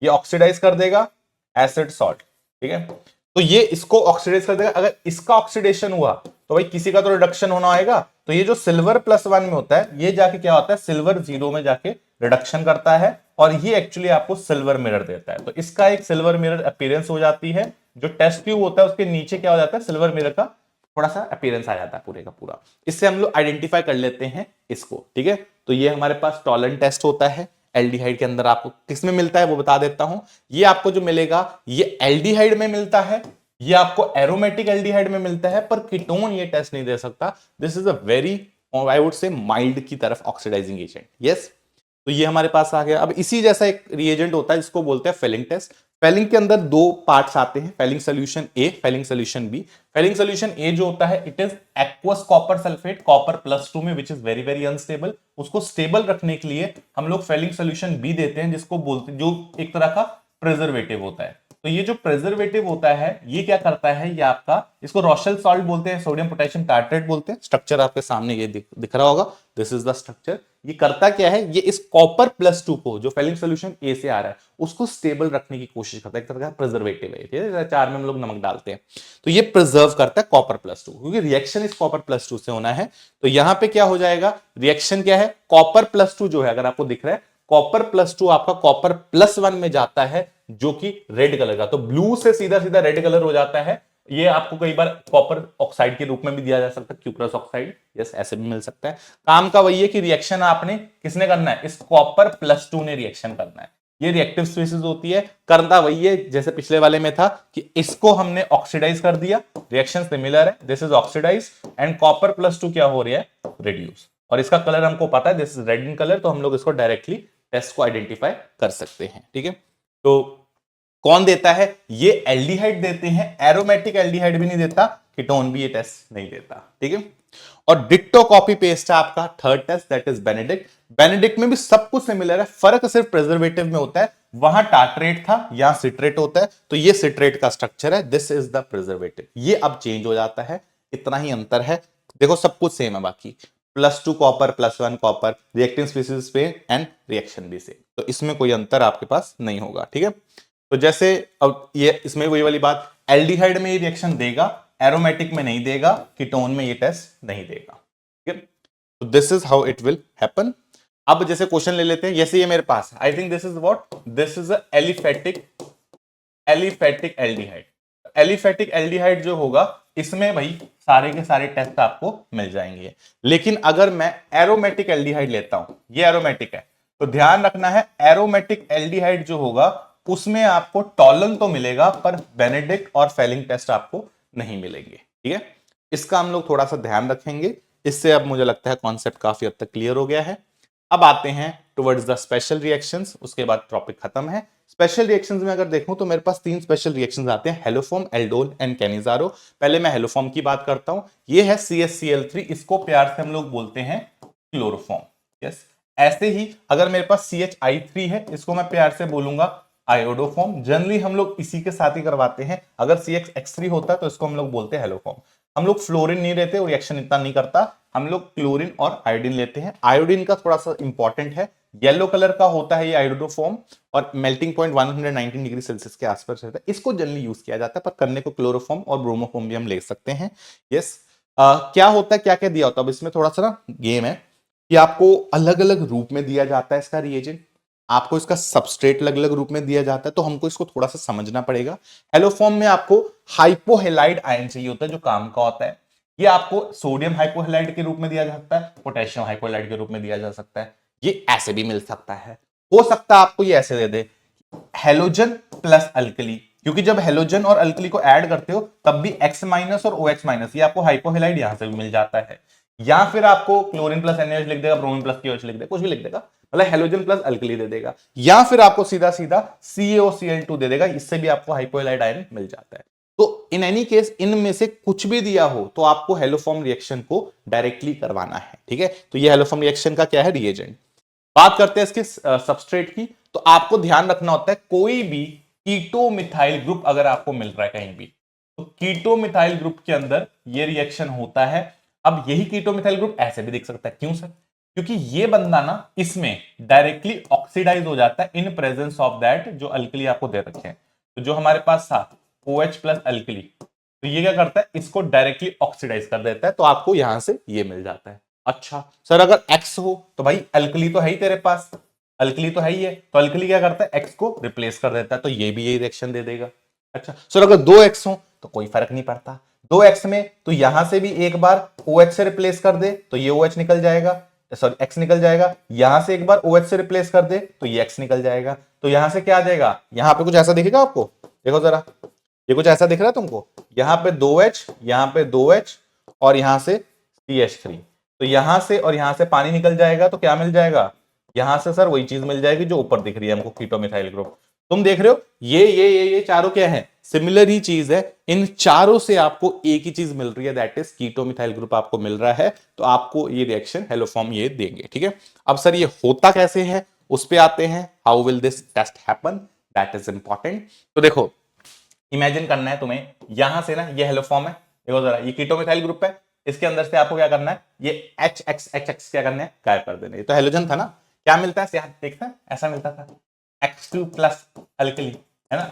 ये ऑक्सीडाइज कर देगा एसिड सॉल्ट। ठीक है, तो ये इसको ऑक्सीडाइज कर देगा। अगर इसका ऑक्सीडेशन हुआ तो भाई किसी का तो रिडक्शन होना आएगा, तो ये जो सिल्वर +1 में होता है, ये जाके क्या होता है, सिल्वर 0 में जाके रिडक्शन करता है, और ये एक्चुअली आपको सिल्वर मिरर देता है। तो इसका एक सिल्वर मिरर अपीयरेंस हो जाती है। जो टेस्ट ट्यूब होता है उसके नीचे क्या हो जाता है, सिल्वर मिरर का थोड़ा सा अपीयरेंस आ जाता है पूरे का पूरा। इससे हम लोग आइडेंटिफाई कर लेते हैं इसको। ठीक है, तो ये हमारे पास टॉलन टेस्ट होता है एल्डिहाइड के अंदर। आपको किसमें मिलता है वो बता देता हूं। ये आपको जो मिलेगा, ये एल्डिहाइड में मिलता है, ये आपको एरोमेटिक एल्डिहाइड में मिलता है, पर कीटोन ये टेस्ट नहीं दे सकता। This is a very, I would say, mild की तरफ ऑक्सीडाइजिंग एजेंट। यस, तो ये हमारे पास आ गया। अब इसी जैसा एक रिएजेंट होता है जिसको बोलते हैं फेलिंग टेस्ट। फेलिंग के अंदर 2 पार्ट्स आते हैं, Fehling solution A, Fehling solution B। Fehling solution A जो होता है, it is aqueous copper sulphate, copper +2 में, which is very very unstable. उसको स्टेबल रखने के लिए हम लोग फेलिंग सोल्यूशन B देते हैं, जिसको बोलते हैं, जो एक तरह का प्रिजर्वेटिव होता है। तो ये जो प्रिजर्वेटिव होता है, ये क्या करता है, ये आपका, इसको रोशेल सॉल्ट बोलते हैं, सोडियम पोटेशियम टार्ट्रेट बोलते हैं। स्ट्रक्चर आपके सामने ये दिख रहा होगा, दिस इज द स्ट्रक्चर। ये करता क्या है, ये इस कॉपर +2 को, जो फेलिंग सोल्यूशन A से आ रहा है, उसको स्टेबल रखने की कोशिश करता है। एक तरह का प्रिजर्वेटिव है, ठीक है, चार में हम लोग नमक डालते हैं, तो ये प्रिजर्व करता है कॉपर +2, क्योंकि रिएक्शन इस कॉपर +2 से होना है। तो यहां पे क्या हो जाएगा, रिएक्शन क्या है, कॉपर +2 जो है, अगर आपको दिख रहा है, कॉपर +2 आपका कॉपर +1 में जाता है, जो कि रेड कलर का, तो ब्लू से सीधा सीधा रेड कलर हो जाता है। ये आपको कई बार कॉपर ऑक्साइड के रूप में भी दिया जा सकता है, क्यूप्रस ऑक्साइड, यस, ऐसे भी मिल सकता है। काम का वही है कि रिएक्शन आपने किसने करना है, इस कॉपर +2 ने रिएक्शन करना है। ये रिएक्टिव स्पीसीज होती है। करना वही है जैसे पिछले वाले में था कि इसको हमने ऑक्सीडाइज कर दिया, रिएक्शन सिमिलर है, this is oxidise and copper +2 क्या हो रहा है, रिड्यूस। और इसका कलर हमको पता है, this is red in colour, तो हम लोग इसको डायरेक्टली टेस्ट को आइडेंटिफाई कर सकते हैं। ठीक है, तो कौन देता है, ये एल्डिहाइड देते हैं, एरोमेटिक एल्डिहाइड भी नहीं देता, कीटोन भी ये टेस्ट नहीं देता। ठीक है, और डिट्टो कॉपी पेस्ट है आपका third test, that is Benedict. Benedict में भी सब कुछ सिमिलर है, फर्क सिर्फ प्रिजर्वेटिव में होता है, वहां टार्ट्रेट था, यहां सिट्रेट होता है, तो ये सिट्रेट का स्ट्रक्चर है, दिस इज द प्रिजर्वेटिव। ये अब चेंज हो जाता है, इतना ही अंतर है। देखो सब कुछ सेम है, बाकी +2 कॉपर +1 कॉपर, रिएक्टिव स्पीसीज पे एंड रिएक्शन भी सेम, तो इसमें कोई अंतर आपके पास नहीं होगा। ठीक है, तो जैसे अब ये इसमें वही वाली बात, एल्डिहाइड में ये रिएक्शन देगा, एरोमेटिक में नहीं देगा, कीटोन में ये टेस्ट नहीं देगा। ठीक है, तो this is how it will happen. अब जैसे क्वेश्चन ले लेते हैं, जैसे ये मेरे पास, I think this is what, this is aliphatic aldehyde. Aliphatic aldehyde जो होगा, इसमें भाई सारे के सारे टेस्ट आपको मिल जाएंगे। लेकिन अगर मैं एरोमेटिक एल्डिहाइड लेता हूं, ये एरोमेटिक है, तो ध्यान रखना है एरोमेटिक एल्डिहाइड जो होगा उसमें आपको टॉलन तो मिलेगा, पर बेनेडिक्ट और फेलिंग टेस्ट आपको नहीं मिलेंगे। ठीक है, इसका हम लोग थोड़ा सा ध्यान रखेंगे। इससे अब मुझे लगता है कॉन्सेप्ट काफी हद तक क्लियर हो गया है। अब आते हैं टुवर्ड्स द स्पेशल रिएक्शंस, उसके बाद टॉपिक खत्म है। स्पेशल रिएक्शंस में अगर देखूं तो मेरे पास 3 स्पेशल रिएक्शंस आते हैं, हेलोफॉर्म, एल्डोल एंड कैनिजारो। पहले मैं हेलोफॉर्म की बात करता हूं, ये है CH-Cl3, इसको प्यार से हम लोग बोलते हैं क्लोरोफॉर्म। यस, ऐसे ही अगर मेरे पास CHI3 है, इसको मैं प्यार से बोलूंगा आयोडोफॉर्म। जनरली हम लोग इसी के साथ ही करवाते हैं, अगर CHX3 होता तो इसको हम लोग बोलते हैं हेलोफॉर्म। हम लोग फ्लोरीन नहीं लेते, रिएक्शन इतना नहीं करता, हम लोग क्लोरीन और आयोडीन लेते हैं। आयोडीन का थोड़ा सा इंपॉर्टेंट है, येलो कलर का होता है ये आयोडोफॉर्म, और मेल्टिंग पॉइंट 119 डिग्री सेल्सियस के आसपास रहता है। इसको जनरली यूज किया जाता है, पर करने को क्लोरोफॉर्म और ब्रोमोफॉर्म भी हम ले सकते हैं। यस, क्या होता है, क्या क्या दिया होता है, अब इसमें थोड़ा सा ना गेम है कि आपको अलग अलग रूप में दिया जाता है इसका रिएजेंट, आपको इसका सबस्ट्रेट अलग अलग रूप में दिया जाता है, तो हमको इसको थोड़ा सा समझना पड़ेगा। हेलोफॉर्म में आपको हाइपोहेलाइड आयन चाहिए होता है, जो काम का होता है। ये आपको सोडियम हाइपोहेलाइड के रूप में दिया जा सकता है, पोटेशियम हाइपोहेलाइड के रूप में दिया जा सकता है, ये ऐसे भी मिल सकता है। हो सकता है आपको ये ऐसे दे दे, हेलोजन प्लस अल्कली, क्योंकि जब हेलोजन और अल्कली को ऐड करते हो तब भी X- और OH-, ये आपको हाइपोहेलाइड यहां से भी मिल जाता है। या फिर आपको क्लोरीन प्लस NaOH लिख देगा, ब्रोमीन प्लस KOH लिख देगा, कुछ भी लिख देगा, मतलब हेलोजन प्लस अल्कली दे देगा। या फिर आपको सीधा सीधा CaOCl2 दे देगा, इससे भी आपको हाइपोहेलाइड आयन मिल जाता है। तो इन एनी केस इनमें से कुछ भी दिया हो तो आपको हेलोफॉर्म रिएक्शन को डायरेक्टली करवाना है। ठीक है, तो ये हेलोफॉर्म रिएक्शन का क्या है, रिएजेंट। बात करते हैं इसके सबस्ट्रेट की, तो आपको ध्यान रखना होता है कोई भी कीटो मिथाइल ग्रुप अगर आपको मिल रहा है कहीं भी, तो कीटो मिथाइल ग्रुप के अंदर ये रिएक्शन होता है। अब यही कीटो मिथाइल ग्रुप ऐसे भी दिख सकता है, क्यों सर, क्योंकि ये बंदा ना इसमें डायरेक्टली ऑक्सीडाइज हो जाता है इन प्रेजेंस ऑफ दैट जो अल्कली आपको दे रखे हैं। तो जो हमारे पास था OH प्लस अल्कली, तो ये क्या करता है, इसको डायरेक्टली ऑक्सीडाइज कर देता है, तो आपको यहां से ये मिल जाता है। अच्छा सर, अगर X हो तो भाई अल्कली तो है ही तेरे पास, अल्कली तो है ही है, तो अल्कली क्या करता है, X को रिप्लेस कर देता है, तो ये भी यही रिएक्शन दे देगा। अच्छा सर, अगर 2X हो तो कोई फर्क नहीं पड़ता, 2X में तो यहां से भी एक बार OH से रिप्लेस कर दे तो ये OH निकल जाएगा, सॉरी X निकल जाएगा, यहां से एक बार OH से रिप्लेस कर दे तो ये X निकल जाएगा, तो यहां से क्या आ जाएगा, यहां पे कुछ ऐसा दिखेगा आपको, देखो जरा, ये कुछ ऐसा दिख रहा है तुमको, यहां पे 2H, यहां पे 2H और यहां से CH3, तो यहां से और यहां से पानी निकल जाएगा, तो क्या मिल जाएगा, यहां से सर वही चीज मिल जाएगी जो ऊपर दिख रही है हमको, कीटोमिथाइल ग्रुप। तुम देख रहे हो ये चारों क्या है, सिमिलर ही चीज है, इन चारों से आपको एक ही चीज मिल रही है, दैट इज कीटोमिथाइल ग्रुप आपको मिल रहा है, तो आपको ये रिएक्शन हेलोफॉर्म ये देंगे। ठीक है, अब सर ये होता कैसे है उस पे आते हैं, how will this test happen, that is important. तो देखो, इमेजिन करना है तुम्हें, यहां से ना ये हेलोफॉर्म है, देखो जरा, ये कीटोमिथाइल ग्रुप है, इसके अंदर से आपको क्या करना है, ये HX क्या करना है, गायब कर देना। ये तो हेलोजन था ना, क्या मिलता है, देखता है ऐसा मिलता था, X2 प्लस अल्कली, है ना।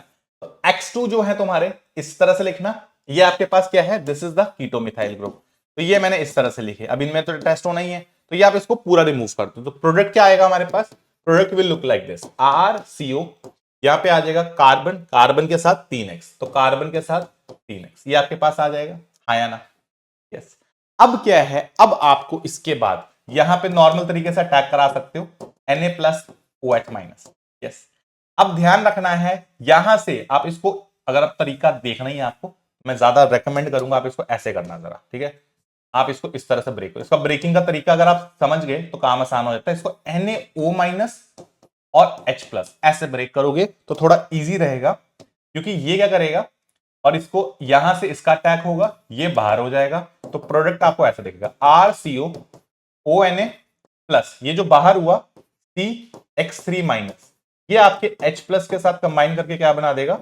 तो X2 जो है तुम्हारे इस तरह से लिखना, ये आपके पास क्या है, दिस इज द कीटोमिथाइल ग्रुप, तो ये मैंने इस तरह से लिखे। अब इनमें तो टेस्ट होना ही है, तो ये आप इसको पूरा रिमूव कर दो, तो प्रोडक्ट क्या आएगा हमारे पास, product will look like this, RCO, यहां पे आ जाएगा कार्बन, कार्बन के साथ 3X, तो कार्बन के साथ 3X, ये आपके पास आ जाएगा, हाँ या ना, यस। अब क्या है, अब आपको इसके बाद यहां पे नॉर्मल तरीके से अटैक करा सकते हो, Na plus OH minus, yes. अब ध्यान रखना है, यहां से आप इसको, अगर आप तरीका देखना ही है आपको, मैं ज्यादा रेकमेंड करूंगा आप इसको ऐसे करना जरा, ठीक है। आप इसको इस तरह से ब्रेक करो, इसका ब्रेकिंग का तरीका अगर आप समझ गए तो काम आसान हो जाता है। इसको NaO माइनस और H प्लस ऐसे ब्रेक करोगे तो थोड़ा इजी रहेगा, क्योंकि ये क्या करेगा, और इसको यहां से इसका अटैक होगा, ये बाहर हो जाएगा, तो प्रोडक्ट आपको ऐसा दिखेगा RCO ONA प्लस, ये जो बाहर हुआ CX3 माइनस, ये आपके H प्लस के साथ कंबाइन करके क्या बना देगा,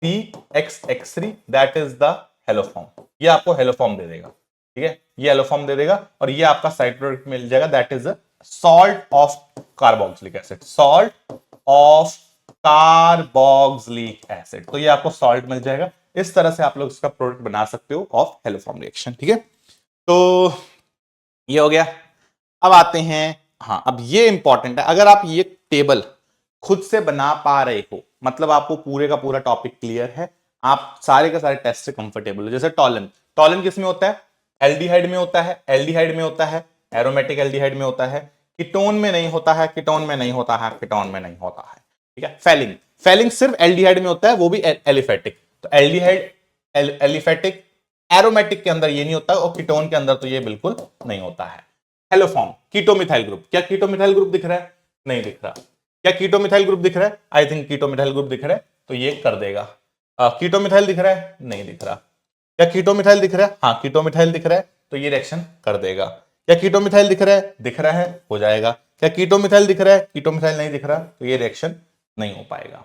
CXX3, that is the haloform. ये आपको हेलोफॉर्म दे देगा, ठीक है, ये हेलोफॉर्म दे देगा, और ये आपका साइड प्रोडक्ट मिल जाएगा, that is salt of carboxylic acid, salt of carboxylic acid. तो ये आपको सॉल्ट मिल जाएगा। इस तरह से आप लोग इसका प्रोडक्ट बना सकते हो ऑफ हेलोफॉर्म रिएक्शन, ठीक है। तो ये हो गया। अब आते हैं, हाँ अब ये इंपॉर्टेंट है, अगर आप ये टेबल खुद से बना पा रहे हो, मतलब आपको पूरे का पूरा टॉपिक क्लियर है, आप सारे के सारे टेस्ट से कंफर्टेबल हो। जैसे टॉलन, टॉलन किस में होता है, एल्डिहाइड में होता है, एल्डिहाइड में होता है, एरोमेटिक एल्डिहाइड में होता है, कीटोन में नहीं होता है, कीटोन में नहीं होता है, कीटोन में नहीं होता है, ठीक है। फेलिंग, फेलिंग सिर्फ एल्डिहाइड में होता है, वो भी एलिफेटिक। तो एल्डिहाइड एलिफेटिक, एरोमेटिक के अंदर ये नहीं होता, और कीटोन के अंदर तो ये बिल्कुल नहीं होता है। हेलोफॉर्म, कीटोमिथाइल ग्रुप, क्या कीटोमिथाइल ग्रुप दिख रहा है, नहीं दिख रहा। क्या कीटोमिथाइल ग्रुप दिख रहा है, आई थिंक कीटोमिथाइल ग्रुप दिख रहा है, तो ये कर देगा। कीटोमिथाइल दिख रहा है, नहीं दिख रहा। क्या कीटोमिथाइल दिख रहा है, हाँ कीटोमिथाइल दिख रहा है, तो ये रिएक्शन कर देगा। क्या कीटोमिथाइल दिख रहा है, दिख रहा है, हो जाएगा। क्या कीटोमिथाइल दिख रहा है, कीटोमिथाइल नहीं दिख रहा, तो ये रिएक्शन नहीं हो पाएगा।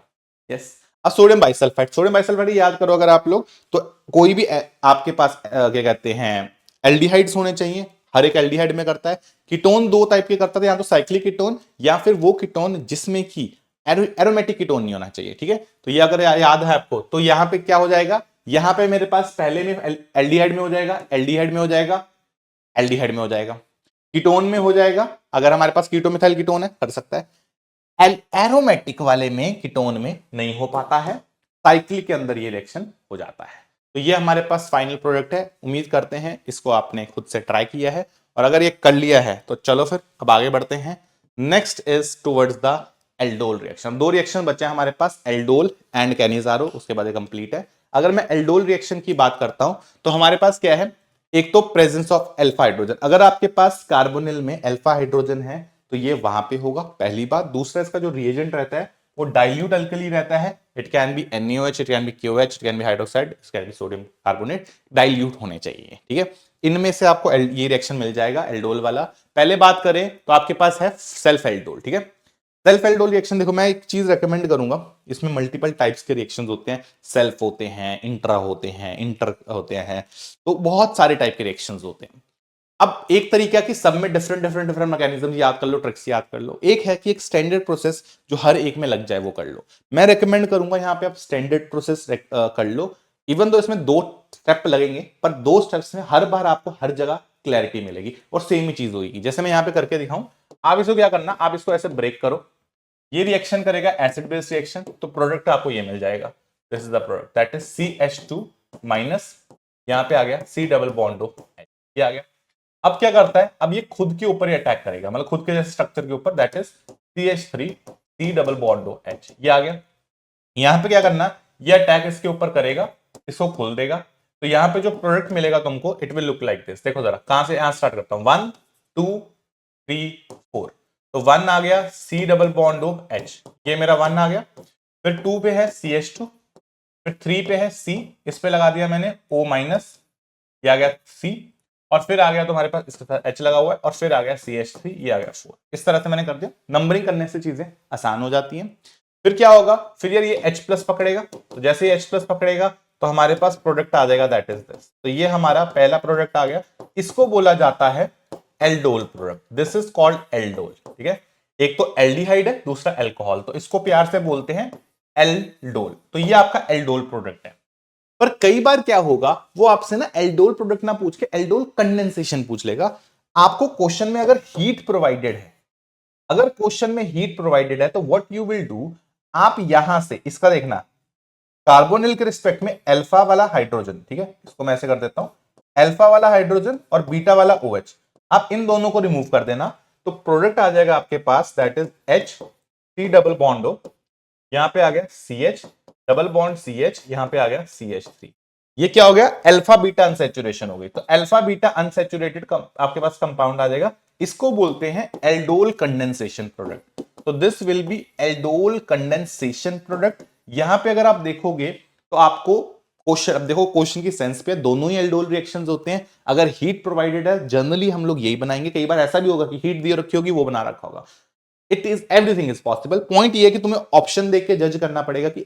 यस। अब सोडियम बाइसल्फाइड, सोडियम बाइसल्फाइड याद करो अगर आप लोग, तो कोई भी आपके पास क्या कहते हैं एल्डिहाइड्स होने चाहिए, हर एक एल्डिहाइड में करता है। कीटोन दो टाइप के करता था, या तो साइक्लिक कीटोन या फिर वो कीटोन जिसमें की एरोमेटिक कीटोन नहीं होना चाहिए, ठीक है। तो ये अगर याद है आपको, तो यहां पे क्या हो जाएगा, यहां पे मेरे पास पहले में एल्डिहाइड में हो जाएगा, एल्डिहाइड में हो जाएगा, एल्डिहाइड में हो जाएगा, कीटोन में हो जाएगा, अगर हमारे पास कीटोमिथाइल कीटोन है कर सकता है। एरोमेटिक वाले में कीटोन में नहीं हो पाता है, साइक्लिक के अंदर ये रिएक्शन हो जाता है। तो ये हमारे पास फाइनल प्रोडक्ट है। उम्मीद करते हैं इसको आपने खुद से ट्राई किया है, और अगर ये कर लिया है तो चलो फिर अब आगे बढ़ते हैं। Next is towards the aldol reaction. दो रिएक्शन बचे हैं हमारे पास, एल्डोल एंड कैनिजारो, उसके बाद कंप्लीट है। अगर मैं एल्डोल रिएक्शन की बात करता हूं तो हमारे पास क्या है, एक तो प्रेजेंस ऑफ अल्फा हाइड्रोजन, अगर आपके पास कार्बोनिल में अल्फा हाइड्रोजन है तो ये वहां पे होगा, पहली बात। दूसरा, इसका जो रिएजेंट रहता है वो डाइल्यूट अल्कली रहता है, it can be NaOH, it can be KOH, it can be hydroxide, it can be sodium carbonate, dilute होने चाहिए, ठीक है। इनमें से आपको ये रिएक्शन मिल जाएगा एल्डोल वाला। पहले बात करें तो आपके पास है सेल्फ एल्डोल, ठीक है। सेल्फ एल्डोल रिएक्शन देखो, मैं एक चीज रेकमेंड करूंगा, इसमें मल्टीपल टाइप्स के रिएक्शंस होते हैं, सेल्फ होते हैं, इंट्रा होते हैं, इंटर होते हैं, तो बहुत सारे टाइप के रिएक्शंस होते हैं। अब एक तरीका कि सब में डिफरेंट डिफरेंट डिफरेंट मैकेनिज्म याद कर लो, ट्रिक्स याद कर लो। एक है कि एक स्टैंडर्ड प्रोसेस जो हर एक में लग जाए वो कर लो। मैं रेकमेंड करूंगा यहाँ पे आप स्टैंडर्ड प्रोसेस कर लो, इवन तो इसमें दो स्टेप लगेंगे, पर दो स्टेप्स में हर बार आपको हर जगह क्लैरिटी मिलेगी और सेम ही चीज होगी। जैसे मैं यहाँ पे करके दिखाऊं, आप इसको क्या करना, आप इसको ऐसे ब्रेक करो, ये रिएक्शन करेगा एसिड बेस्ड रिएक्शन, तो प्रोडक्ट आपको ये मिल जाएगा, this is the product, that is CH2 minus, यहाँ पे आ गया C डबल बॉन्ड O, ये आ गया। अब क्या करता है, अब ये खुद के ऊपर ही अटैक करेगा, मतलब खुद के जैसे स्ट्रक्चर के ऊपर, that is CH3 C double bond O H, ये आ गया। यहां पे क्या करना, ये अटैक इसके ऊपर करेगा, इसको खोल देगा, तो यहां पे जो प्रोडक्ट मिलेगा तुमको, it will look like this. देखो जरा कहां से, यहां स्टार्ट करता हूं, 1 2 3 4, तो 1 आ गया C double bond O H, ये मेरा 1 आ गया। फिर 2 पे है CH2, फिर 3 पे है C, इस पे लगा दिया मैंने O माइनस, ये आ गया C, और फिर आ गया तुम्हारे पास इसके साथ H लगा हुआ है, और फिर आ गया CH3, ये आ गया 4। इस तरह से मैंने कर दिया। नंबरिंग करने से चीजें आसान हो जाती हैं। फिर क्या होगा, फिर यार ये H प्लस पकड़ेगा, तो जैसे ही H प्लस पकड़ेगा तो हमारे पास प्रोडक्ट आ जाएगा, दैट इज दिस। तो ये हमारा पहला प्रोडक्ट आ गया, इसको बोला जाता है aldol product, this is called aldol, ठीक है। एक तो एल्डिहाइड है, दूसरा अल्कोहल, तो इसको प्यार से बोलते हैं एल्डोल। तो ये आपका एल्डोल प्रोडक्ट है। पर कई बार क्या होगा, वो आपसे ना एल्डोल प्रोडक्ट ना पूछ के एल्डोल कंडेंसेशन पूछ लेगा। आपको क्वेश्चन में अगर हीट प्रोवाइडेड है, अगर क्वेश्चन में हीट प्रोवाइडेड है, तो व्हाट यू विल डू, आप यहां से इसका देखना, कार्बोनिल के रिस्पेक्ट में अल्फा वाला हाइड्रोजन, ठीक है, इसको मैं ऐसे कर देता हूं, अल्फा वाला हाइड्रोजन और बीटा वाला OH, आप इन दोनों को रिमूव कर देना, तो प्रोडक्ट आ जाएगा आपके पास, that is H C double bond O, यहाँ पे आ गया CH, डबल बॉन्ड CH, यहाँ पे आ गया CH3। ये क्या हो गया, अल्फा बीटा अनसैचुरेशन हो गई। तो अल्फा बीटा अनसैचुरेटेड आपके पास कंपाउंड आ जाएगा, इसको बोलते हैं एल्डोल कंडेंसेशन प्रोडक्ट। तो this will B aldol condensation product. यहां पे अगर आप देखोगे तो आपको क्वेश्चन, अब देखो क्वेश्चन की सेंस पे दोनों ही एल्डोल रिएक्शंस होते हैं। अगर हीट प्रोवाइडेड है जनरली हम लोग यही बनाएंगे, कई बार ऐसा भी होगा कि हीट दिए रखी होगी वो बना रखा होगा। It is everything is possible. Point ये है कि तुम्हें ऑप्शन देख के जज करना पड़ेगा कि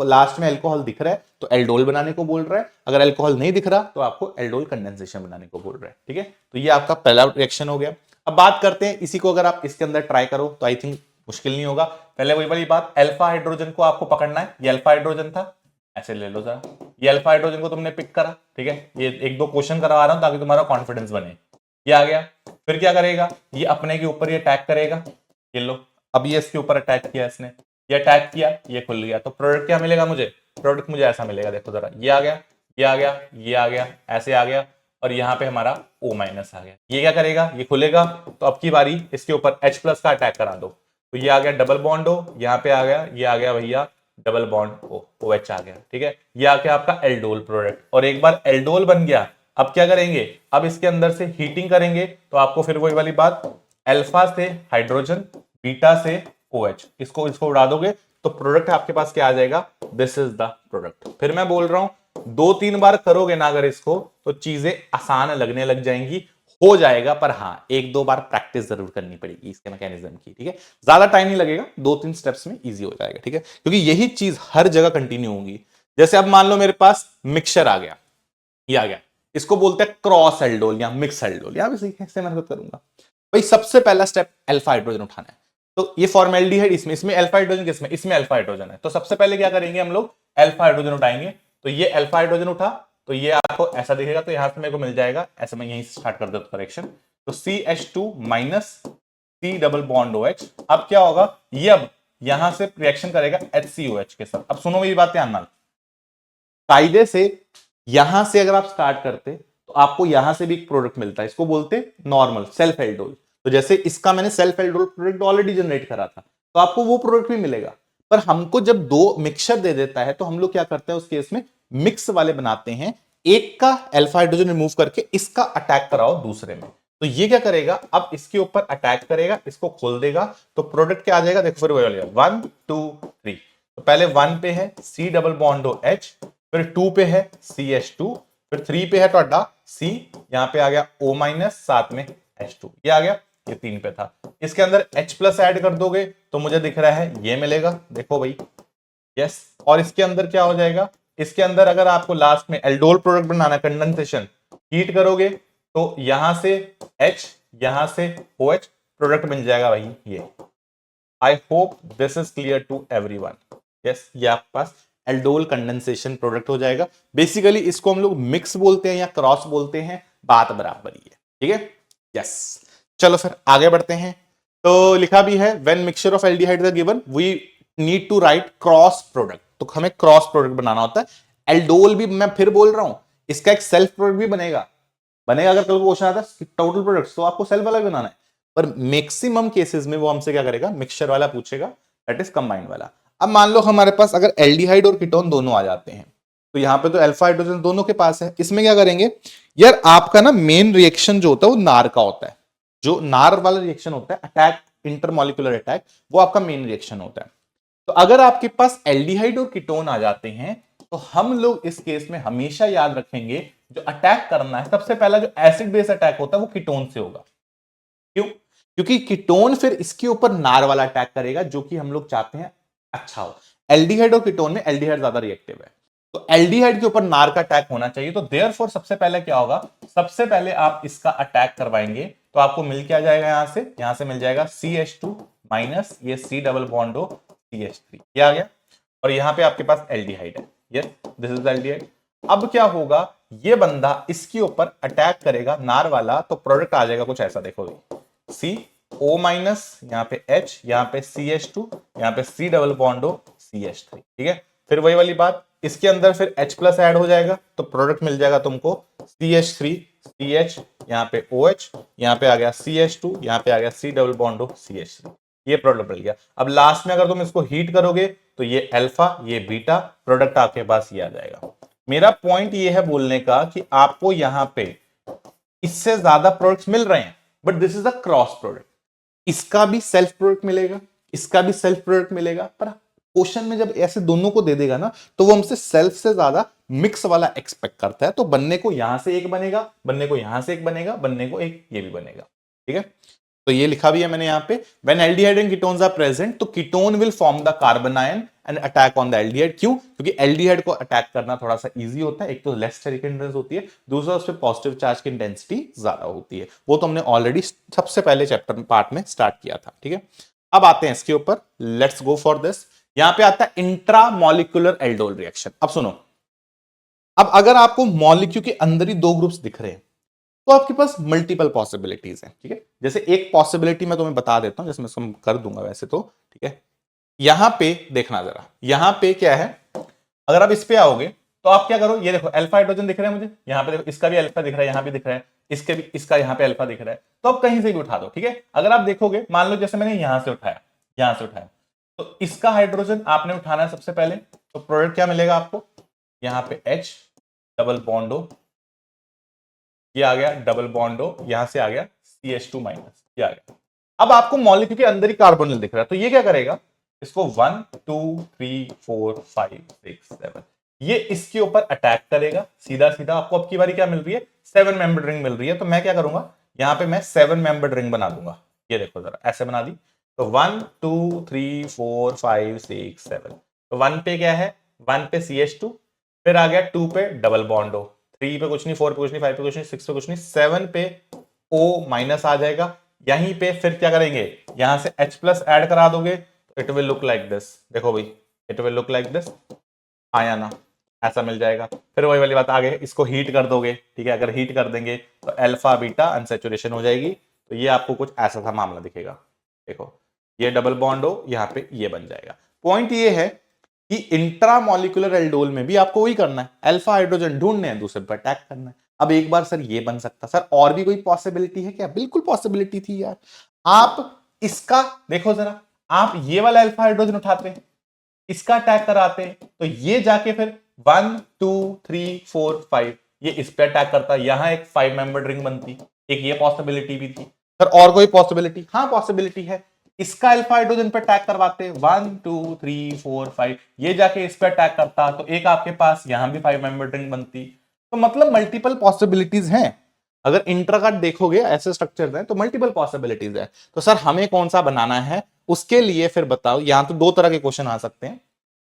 लास्ट में अल्कोहल दिख रहा है तो एल्डोल बनाने को बोल रहा है, अगर अल्कोहल नहीं दिख रहा तो आपको एल्डोल कंडेंसेशन बनाने को बोल रहा है। ठीक है, तो ये आपका पहला रिएक्शन हो गया। अब बात करते हैं इसी को, अगर आप इसके अंदर ट्राई करो तो आई थिंक मुश्किल नहीं होगा। पहले वही वाली बात, अल्फा हाइड्रोजन को आपको पकड़ना है। ये अल्फा हाइड्रोजन था, ऐसे ले लो जरा, ये अल्फा हाइड्रोजन को तुमने पिक करा। ठीक है, ये एक दो क्वेश्चन करवा रहा हूं ताकि तुम्हारा कॉन्फिडेंस बने। ये आ गया, फिर क्या करेगा, ये अपने के ऊपर ये अटैक करेगा। ये लो, अब ये इसके ऊपर अटैक किया इसने, ये अटैक किया, ये खुल गया। तो प्रोडक्ट क्या मिलेगा मुझे, प्रोडक्ट मुझे ऐसा मिलेगा। देखो जरा, ये आ गया, ये आ गया, ये आ गया, ऐसे आ गया, और यहाँ पे हमारा O- आ गया। ये क्या करेगा, ये खुलेगा, तो अब की बारी इसके ऊपर H+ का अटैक करा दो। तो ये आ गया डबल बॉन्ड O, यहाँ पे आ गया, ये आ गया भैया डबल बॉन्ड O, OH आ गया। ठीक है, ये आ गया आपका एल्डोल प्रोडक्ट। और एक बार एल्डोल बन गया, अब क्या करेंगे, अब इसके अंदर से हीटिंग करेंगे तो आपको फिर वही वाली बात, अल्फा से हाइड्रोजन, बीटा से OH, इसको इसको उड़ा दोगे तो प्रोडक्ट आपके पास क्या आ जाएगा, दिस इज द प्रोडक्ट। फिर मैं बोल रहा हूं 2-3 बार करोगे ना अगर इसको, तो चीजें आसान लगने लग जाएंगी, हो जाएगा। पर हाँ, 1-2 बार प्रैक्टिस जरूर करनी पड़ेगी इसके मैकेनिज्म की। ठीक है, ज्यादा टाइम नहीं लगेगा, 2-3 स्टेप्स में इजी हो जाएगा। ठीक है, क्योंकि यही चीज हर जगह कंटिन्यू होगी। जैसे अब मान लो मेरे पास मिक्सचर आ गया, ये आ गया, इसको बोलते हैं क्रॉस एल्डोल या मिक्स एल्डोल, या भी कैसे मैं करूंगा भाई। सबसे पहला स्टेप अल्फा हाइड्रोजन उठाना है। तो ये फॉर्मेल्डिहाइड इसमें, इसमें अल्फा हाइड्रोजन किसमें, इसमें अल्फा हाइड्रोजन है। तो सबसे पहले क्या करेंगे हम लोग, अल्फा हाइड्रोजन उठाएंगे। तो ये अल्फा हाइड्रोजन उठा, तो ये आपको ऐसा दिखेगा, तो यहां से मेरे को मिल जाएगा ऐसे, मैं यहीं से स्टार्ट कर देता हूं करेक्शन। तो CH2 minus C double bond OH। अब क्या होगा, ये अब यहां से रिएक्शन करेगा HCOH के साथ। अब सुनो मेरी बात ध्यान में, कायदे से यहां से अगर आप स्टार्ट करते तो आपको यहां से भी एक प्रोडक्ट मिलता है, इसको बोलते हैं नॉर्मल सेल्फ एल्डोल। तो जैसे इसका मैंने self aldol product already generate करा था, तो आपको वो प्रोडक्ट भी मिलेगा। पर हमको जब दो मिक्सचर दे देता है तो हम लोग क्या करते हैं उस केस में, मिक्स वाले बनाते हैं, एक का अल्फा हाइड्रोजन रिमूव करके इसका अटैक कराओ दूसरे में। तो ये क्या करेगा, अब इसके ऊपर अटैक करेगा, इसको खोल देगा, तो प्रोडक्ट क्या आ जाएगा, देखो फिर वही 1 2 3। तो पहले 1 पे है C डबल बॉन्ड OH, फिर 2 पे है CH2, फिर 3 पे है ਤੁਹਾਡਾ C, यहां पे आ गया O-, साथ में H2, ये आ गया, ये 3 पे था। इसके अंदर H+ ऐड कर दोगे तो मुझे दिख रहा है ये मिलेगा, देखो भाई, यस। और इसके अंदर क्या हो जाएगा, इसके अंदर अगर आपको लास्ट में एल्डोल प्रोडक्ट बनाना, कंडेंसेशन, हीट करोगे तो यहां से H, यहां से OH, प्रोडक्ट मिल जाएगा भाई ये। I hope this is clear to everyone. Yes, ये आपके पास एल्डोल कंडेंसेशन प्रोडक्ट हो जाएगा। बेसिकली इसको हम लोग मिक्स बोलते हैं या क्रॉस बोलते हैं, बात बराबर ही है। ठीक है, यस। चलो फिर आगे बढ़ते हैं। तो लिखा भी है when mixture of aldehydes are given we need to write cross product. तो हमें क्रॉस प्रोडक्ट बनाना होता है। एल्डोल भी मैं फिर बोल रहा हूं, इसका एक सेल्फ प्रोडक्ट भी बनेगा, अगर कल को क्वेश्चन आता है टोटल प्रोडक्ट्स तो आपको सेल्फ वाला भी बनाना है। पर मैक्सिमम केसेस में वो हमसे क्या करेगा, मिक्सचर वाला पूछेगा, दैट इज कंबाइंड वाला। अब मान लो हमारे पास अगर एल्डिहाइड और कीटोन दोनों आ जाते हैं, तो यहां पे तो अल्फा हाइड्रोजन दोनों के पास है, इसमें क्या करेंगे यार, आपका ना मेन रिएक्शन जो होता है वो नार का होता है। जो नार वाला रिएक्शन होता है, अटैक, इंटरमोलिकुलर अटैक, वो आपका मेन रिएक्शन होता है। तो अगर आपके पास एल्डिहाइड और कीटोन आ जाते हैं तो हम लोग इस केस में हमेशा याद रखेंगे जो अटैक करना है, सबसे पहला जो एसिड बेस अटैक होता है वो कीटोन से होगा। क्यों, क्योंकि कीटोन फिर इसके ऊपर नार वाला अटैक करेगा, जो कि हम लोग चाहते हैं अच्छा हो। एल्डिहाइड और कीटोन में एल्डिहाइड ज्यादा रिएक्टिव है, तो एल्डिहाइड के ऊपर नार का अटैक होना चाहिए। तो देयरफॉर सबसे पहले क्या होगा, सबसे पहले आप इसका अटैक करवाएंगे तो आपको मिल क्या जाएगा, यहां से मिल जाएगा CH2 माइनस ये C डबल बॉन्ड हो CH3, ये आ गया। और यहां पे आपके पास एल्डिहाइड है, यस दिस इज एल्डिहाइड। अब क्या होगा, ये बंदा इसके ऊपर अटैक करेगा नार वाला, तो प्रोडक्ट आ जाएगा कुछ ऐसा, देखो C O-, यहां पे H, यहां पे CH2, यहां पे C डबल बॉन्ड हो CH3। ठीक है, फिर वही वाली बात, इसके अंदर फिर H+ ऐड हो जाएगा, तो प्रोडक्ट मिल जाएगा तुमको CH3 CH, यहां पे OH, यहां पे आ गया CH2, यहां पे आ गया C डबल बॉन्ड हो CH3। ये प्रोडक्ट मिल गया। अब लास्ट में अगर तुम इसको हीट करोगे तो ये अल्फा, ये बीटा, प्रोडक्ट आपके पास ये आ जाएगा। मेरा पॉइंट ये है बोलने का कि आपको यहां पे इससे ज्यादा प्रोडक्ट्स मिल रहे हैं, but this is a cross product. इसका भी सेल्फ प्रोडक्ट मिलेगा, इसका भी सेल्फ प्रोडक्ट मिलेगा, पर क्वेश्चन में जब ऐसे दोनों को दे देगा ना, तो वो हमसे सेल्फ से ज्यादा मिक्स वाला एक्सपेक्ट करता है। तो बनने को यहां से एक बनेगा, बनने को यहां से एक बनेगा, बनने को एक ये भी बनेगा। ठीक है, तो ये लिखा भी है मैंने यहाँ पे, when aldehyde and ketones are present तो ketone will form the carbon ion and attack on the aldehyde. क्यों? क्योंकि एल्डिहाइड को अटैक करना थोड़ा सा इजी होता है। एक तो लेस स्टेरिक हिंड्रेंस होती है, दूसरा उस पर पॉजिटिव चार्ज की इंटेंसिटी ज्यादा होती है। वो तो हमने ऑलरेडी सबसे पहले चैप्टर पार्ट में स्टार्ट किया था। ठीक है, अब आते हैं इसके ऊपर, लेट्स गो फॉर दिस। यहां पे आता है इंट्रा मॉलिक्यूलर एल्डोल रिएक्शन। अब सुनो, अब अगर आपको मॉलिक्यूल के अंदर ही दो ग्रुप्स दिख रहे हैं तो आपके पास मल्टीपल पॉसिबिलिटीज हैं। ठीक है, जैसे एक पॉसिबिलिटी मैं तुम्हें बता देता हूं, जैसे मैं कर दूंगा वैसे तो। ठीक है, यहां पे देखना जरा, यहां पे क्या है, अगर आप इस पे आओगे तो आप क्या करो, ये देखो अल्फा हाइड्रोजन दिख रहा है मुझे यहां पे, देखो इसका भी अल्फा दिख रहा है, यहां भी दिख रहा है, इसके भी, इसका यहां पे अल्फा दिख रहा है। तो आप कहीं से भी उठा दो। ठीक है, अगर आप देखोगे, मान लो जैसे मैंने यहां से उठाया, यहां से उठाया, तो इसका हाइड्रोजन आपने उठाना है सबसे पहले, तो प्रोडक्ट क्या मिलेगा आपको, यहां पे H डबल बॉन्ड हो, ये आ गया डबल बॉन्ड हो, यहां से आ गया CH2 माइनस, ये आ गया। अब आपको मॉलिक्यूल के अंदर ही कार्बोनिल दिख रहा है, तो ये क्या करेगा, इसको 1 2 3 4 5 6 7 ये इसके ऊपर अटैक करेगा सीधा सीधा। आपको अब की बारी क्या मिल रही है, 7 मेंबर्ड रिंग मिल रही है। तो मैं क्या करूंगा, यहां पे मैं 7 मेंबर्ड रिंग बना दूंगा। ये देखो जरा, ऐसे बना दी, तो 1 2 3 4 5 6 7। तो 1 पे क्या है, 1 पे CH2, फिर आ गया 2 पे डबल बॉन्ड हो, 3 पे कुछ नहीं, 4 पे कुछ नहीं, 5 पे कुछ नहीं, 6 पे कुछ नहीं, 7 पे O माइनस आ जाएगा। यहीं पे फिर क्या करेंगे, यहां से H प्लस ऐड करा दोगे, it will look like this. देखो भाई, it will look like this, आया ना, ऐसा मिल जाएगा। फिर वही वाली बात, आगे इसको हीट कर दोगे। ठीक है, अगर हीट कर देंगे तो अल्फा बीटा अनसैचुरेशन हो जाएगी, तो ये आपको कुछ ऐसा सा मामला दिखेगा। देखो, ये डबल बॉन्ड हो, यहां पे ये बन जाएगा। पॉइंट ये है कि इंट्रामोलिकुलर एल्डोल में भी आपको वही करना है, अल्फा हाइड्रोजन ढूंढने हैं, दूसरे पर अटैक करना है। अब एक बार सर ये बन सकता, सर और भी कोई पॉसिबिलिटी है क्या? बिल्कुल पॉसिबिलिटी थी यार। आप इसका देखो जरा, आप ये वाला अल्फा हाइड्रोजन उठाते हैं, इसका अटैक कराते हैं, तो ये जाके फिर 1 2 3 4 5 ये इस पे अटैक करता, यहां एक 5 मेंबर्ड रिंग बनती। एक ये पॉसिबिलिटी भी थी। सर और कोई पॉसिबिलिटी? हाँ पॉसिबिलिटी है, इसका अल्फा हाइड्रोजन पे अटैक करवाते, 1 2 3 4 5 ये जाके इस पे अटैक करता, तो एक आपके पास यहां भी 5 मेंबर्ड रिंग बनती। तो मतलब मल्टीपल पॉसिबिलिटीज हैं। अगर इंट्राकार्ड देखोगे ऐसे स्ट्रक्चर हैं तो मल्टीपल पॉसिबिलिटीज है। तो सर हमें कौन सा बनाना है, उसके लिए फिर बताओ। यहां तो दो तरह के क्वेश्चन आ सकते हैं,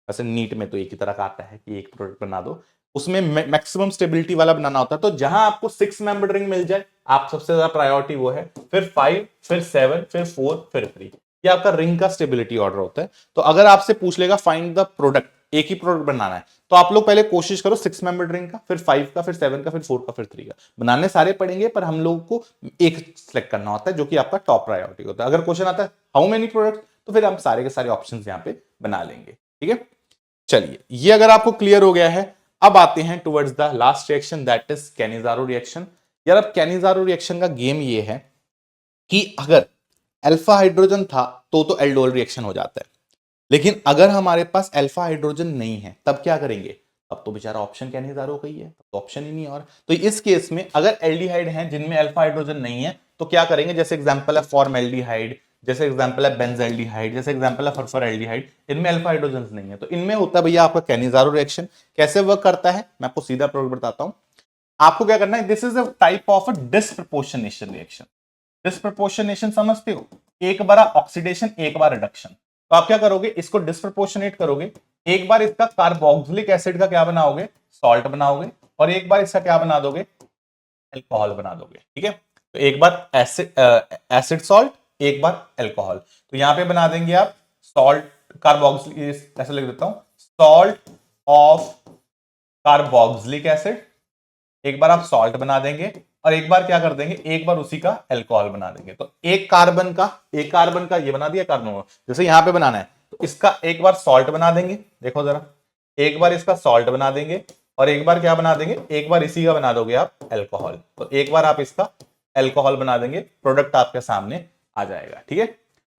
वैसे नीट में तो एक ही तरह का आता है कि एक प्रोडक्ट बना दो, उसमें मैक्सिमम स्टेबिलिटी वाला बनाना होता है। तो जहां आपको 6 मेंबर्ड रिंग मिल जाए, आप सबसे ज्यादा प्रायोरिटी वो है, फिर 5 फिर 7 फिर 4 फिर 3, ये आपका रिंग का स्टेबिलिटी ऑर्डर होता है। तो अगर आपसे पूछ लेगा फाइंड द प्रोडक्ट, एक ही प्रोडक्ट बनाना है, तो आप लोग पहले कोशिश करो 6 मेंबर्ड रिंग का, फिर 5 का, फिर 7 का, फिर 4 का, फिर 3 का। बनाने सारे पड़ेंगे, पर हम लोगों को एक सिलेक्ट करना होता है जो कि आपका टॉप प्रायोरिटी होता है। अगर क्वेश्चन आता है हाउ मेनी प्रोडक्ट, तो फिर हम सारे के सारे ऑप्शन यहाँ पे बना लेंगे। ठीक है, चलिए ये अगर आपको क्लियर हो गया है, अब आते हैं towards the last reaction, that is Cannizzaro reaction. यार अब कैनिजारो रिएक्शन का गेम ये है कि अगर अल्फा हाइड्रोजन था तो एल्डोल रिएक्शन हो जाता है, लेकिन अगर हमारे पास अल्फा हाइड्रोजन नहीं है तब क्या करेंगे? अब तो बेचारा ऑप्शन कैनिजारो हो गई है, तो ऑप्शन ही नहीं और। तो इस केस में अगर एल्डिहाइड हैं जिनमें अल्फा हाइड्रोजन नहीं है, तो क्या करेंगे? जैसे एग्जांपल है फॉर्मल्डिहाइड, जैसे एग्जांपल है बेंजल्डिहाइड, जैसे एग्जांपल है फॉस्फोराल्डिहाइड, इनमें अल्फा हाइड्रोजन नहीं है, तो इनमें होता है भैया आपका कैनिजारो रिएक्शन। कैसे वर्क करता है मैं आपको सीधा प्रोडक्ट बताता हूं। आपको क्या करना है, this is a type of a disproportionation reaction. Disproportionation समझते हो, एक बार ऑक्सीडेशन एक बार रिडक्शन। तो आप क्या करोगे, इसको डिस्प्रपोर्शनेट करोगे, एक बार इसका कार्बोक्सिलिक एसिड का क्या बनाओगे, सॉल्ट बनाओगे, और एक बार इसका क्या बना दोगे, अल्कोहल बना दोगे। ठीक है, तो एक बार एसिड सॉल्ट, एक बार अल्कोहल। तो यहां पे बना देंगे आप सॉल्ट कार्बोक्सिलिक, ऐसे लिख देता हूं, सॉल्ट ऑफ कार्बोक्सिलिक एसिड, एक बार आप सॉल्ट बना देंगे, और एक बार क्या कर देंगे, एक बार उसी का अल्कोहल बना देंगे। तो एक कार्बन का ये बना दिया कार्बन, जैसे यहां पे बनाना है, तो इसका एक बार सॉल्ट बना देंगे, देखो जरा, एक बार इसका सॉल्ट बना देंगे, और एक बार क्या बना देंगे, एक बार इसी का बना दोगे आप अल्कोहल। तो एक बार आप इसका अल्कोहल बना देंगे, प्रोडक्ट आपके सामने आ जाएगा। ठीक है,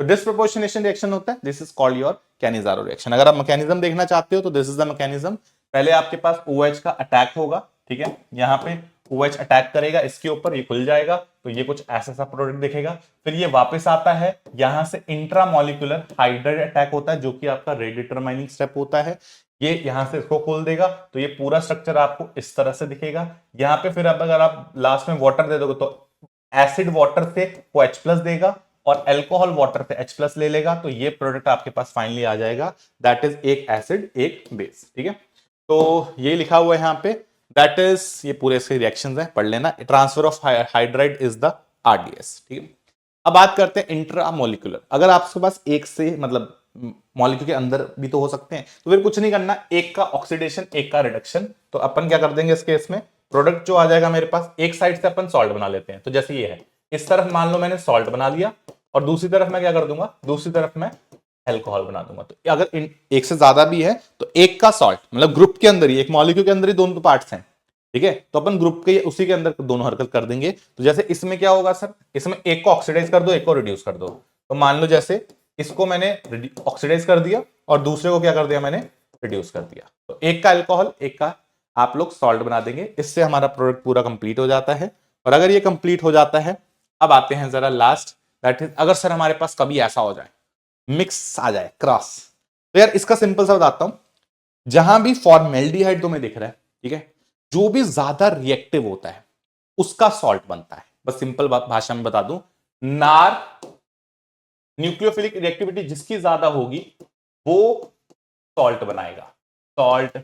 तो डिसप्रोपोर्शनेशन रिएक्शन होता है, this is called your Cannizzaro reaction. अगर आप मैकेनिज्म देखना चाहते हो तो दिस इज द मैकेनिज्म। पहले आपके पास OH का अटैक होगा, ठीक है, यहाँ पे OH अटैक करेगा इसके ऊपर, ये खुल जाएगा तो ये कुछ ऐसा सा प्रोडक्ट दिखेगा। फिर ये वापस आता है, यहां से इंट्रामोलिकुलर हाइड्राइड अटैक होता है जो कि आपका रेट डिटरमाइनिंग स्टेप होता है। ये यहां से इसको खोल देगा तो ये पूरा स्ट्रक्चर आपको इस तरह से दिखेगा। यहाँ पे फिर अब अगर आप लास्ट में वाटर दे दोगे तो एसिड वाटर से OH+ देगा और अल्कोहल वाटर से H+ ले लेगा, तो ये प्रोडक्ट आपके पास फाइनली आ जाएगा, दैट इज एक एसिड एक बेस, ठीक है। तो ये लिखा हुआ है यहाँ पे, दैट इज, ये पूरे इसके रिएक्शंस हैं, पढ़ लेना। Transfer of hydride is the RDS, ठीक है। अब बात करते हैं इंट्रामोलिकुलर। अगर आपके पास एक से मतलब मॉलिक्यूल के अंदर भी तो हो सकते हैं, तो फिर कुछ नहीं करना, एक का ऑक्सीडेशन एक का रिडक्शन। तो अपन क्या कर देंगे इस केस में, प्रोडक्ट जो आ जाएगा मेरे पास, एक साइड से अपन सॉल्ट बना लेते हैं। तो जैसे ये है, इस तरफ मान लो मैंने सॉल्ट बना लिया और दूसरी तरफ मैं क्या कर दूंगा, दूसरी तरफ मैं अल्कोहल बना दूंगा। तो अगर एक से ज्यादा भी है तो एक का सॉल्ट, मतलब ग्रुप के अंदर ही, एक मॉलिक्यूल के अंदर ही दोनों पार्ट्स हैं, ठीक है, तो अपन ग्रुप के उसी के अंदर दोनों हरकत कर देंगे। तो जैसे इसमें क्या होगा सर, इसमें एक को ऑक्सीडाइज कर दो, एक को रिड्यूस कर दो। तो मान लो जैसे इसको मैंने ऑक्सीडाइज कर दिया और दूसरे को क्या कर दिया मैंने, रिड्यूस कर दिया। तो एक का अल्कोहल एक का आप लोग सॉल्ट बना देंगे, इससे हमारा प्रोडक्ट पूरा कंप्लीट हो जाता है। और अगर ये कंप्लीट हो जाता है, अब आते हैं जरा लास्ट, दैट इज अगर सर हमारे पास कभी ऐसा हो जाए, मिक्स आ जाए, क्रॉस, तो यार इसका सिंपल सा बताता हूं, जहां भी फॉर्मेल्डिहाइड तुम्हें दिख रहा है, ठीक है, जो भी ज्यादा रिएक्टिव होता है उसका सॉल्ट बनता है। बस सिंपल भाषा में बता दूं, नार न्यूक्लियोफिलिक रिएक्टिविटी जिसकी ज्यादा होगी वो सॉल्ट बनाएगा, सॉल्ट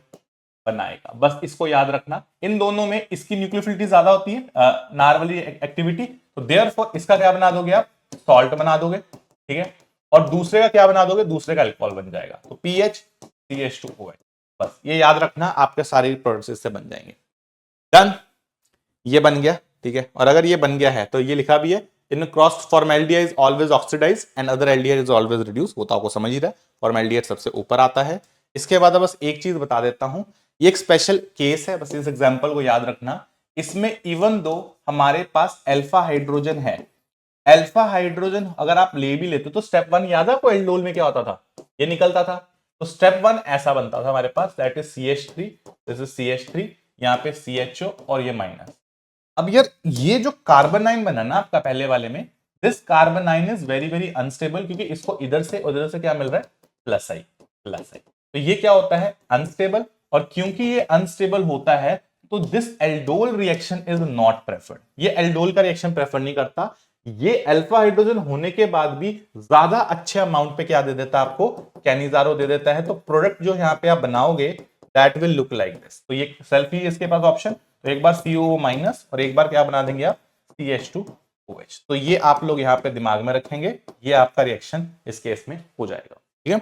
बनाएगा। बस इसको याद रखना, इन दोनों में इसकी न्यूक्लियोफिलिटी ज्यादा होती है, नार वाली एक्टिविटी, तो देयरफॉर इसका क्या बना दोगे आप, सॉल्ट बना दोगे, ठीक है। और दूसरे का क्या बना दोगे, दूसरे का अल्कोहल बन जाएगा, तो PH CH2OH। बस ये याद रखना, आपके सारे प्रोडक्ट्स इससे बन जाएंगे। डन, ये बन गया, ठीक है। और अगर ये बन गया है तो ये लिखा भी है, in crossed formaldehyde is always oxidize and other aldehyde is always reduce. वो तो आपको समझ ही रहा है, फॉर्मेल्डिहाइड सबसे ऊपर आता है। इसके बाद बस एक चीज बता देता हूं, ये एक स्पेशल केस है, बस इस एग्जांपल को याद रखना। इसमें इवन दो हमारे पास अल्फा हाइड्रोजन है, अल्फा हाइड्रोजन अगर आप ले भी लेते तो स्टेप 1 याद है आपको, एल्डोल में क्या होता था, ये निकलता था। तो स्टेप 1 ऐसा बनता था हमारे पास, that is CH3, this is CH3, यहाँ पे CHO और ये माइनस। अब यार ये जो कार्बोनाइन बना ना आपका पहले वाले में, this carbanion is very very unstable, क्योंकि इसको इधर से उधर से क्या मिल रहा है, प्लस आई, प्लस आई। तो ये क्या होता है, अनस्टेबल। और क्योंकि ये अनस्टेबल होता है तो this aldol reaction is not preferred, ये एल्डोल का रिएक्शन प्रेफर नहीं करता। ये अल्फा हाइड्रोजन होने के बाद भी ज्यादा अच्छे अमाउंट पे क्या दे देता है आपको, कैनिजारो दे देता है। तो प्रोडक्ट जो यहाँ पे आप बनाओगे that will look like this. तो ये सेल्फ ही इसके पास ऑप्शन, तो एक बार COO माइनस और एक बार क्या बना देंगे आप, CH2OH। तो ये आप लोग यहाँ पे दिमाग में रखेंगे, ये आपका रिएक्शन इस केस में हो जाएगा, ठीक है।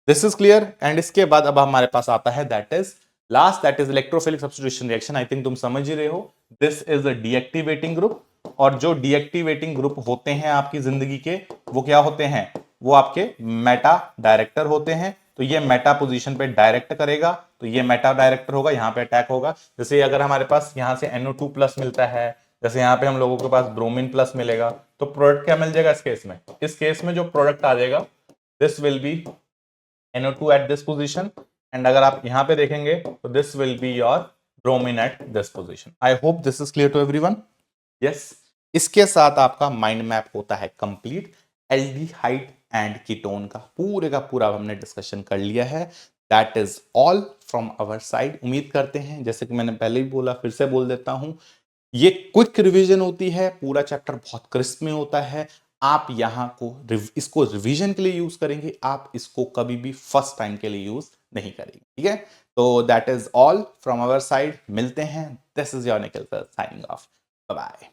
This is clear. एंड इसके बाद अब हमारे पास आता है that is last, that is electrophilic substitution reaction. I think तुम समझ ही रहे हो, this is a deactivating group. और जो डीएक्टिवेटिंग ग्रुप होते हैं आपकी जिंदगी के, वो क्या होते हैं, वो आपके मेटा डायरेक्टर होते हैं। तो ये मेटा पोजीशन पे डायरेक्ट करेगा, तो ये मेटा डायरेक्टर होगा, यहाँ पे अटैक होगा। जैसे अगर हमारे पास यहाँ से NO2+ मिलता है, जैसे यहाँ पे हम लोगों के पास ब्रोमीन प्लस मिलेगा, तो प्रोडक्ट क्या मिल जाएगा इस केस में, इस केस में जो प्रोडक्ट आ जाएगा this will be NO2 at this position. And अगर आप यहाँ पे देखेंगे तो this will be your bromine at this position. I hope this is clear to everyone. Yes, इसके साथ आपका माइंड मैप होता है कंप्लीट। एल्डिहाइड एंड कीटोन का पूरा हमने डिस्कशन कर लिया है। That is all from our side. उम्मीद करते हैं, जैसे कि मैंने पहले भी बोला, फिर से बोल देता हूं, ये क्विक रिवीजन होती है, पूरा चैप्टर बहुत क्रिस्प में होता है। आप यहाँ को इसको रिवीजन के लिए यूज करेंगे, आप इसको कभी भी फर्स्ट टाइम के लिए यूज नहीं करेंगे, ठीक है। तो that is all from our side, मिलते हैं। This is your Nikhil sir signing off, bye bye.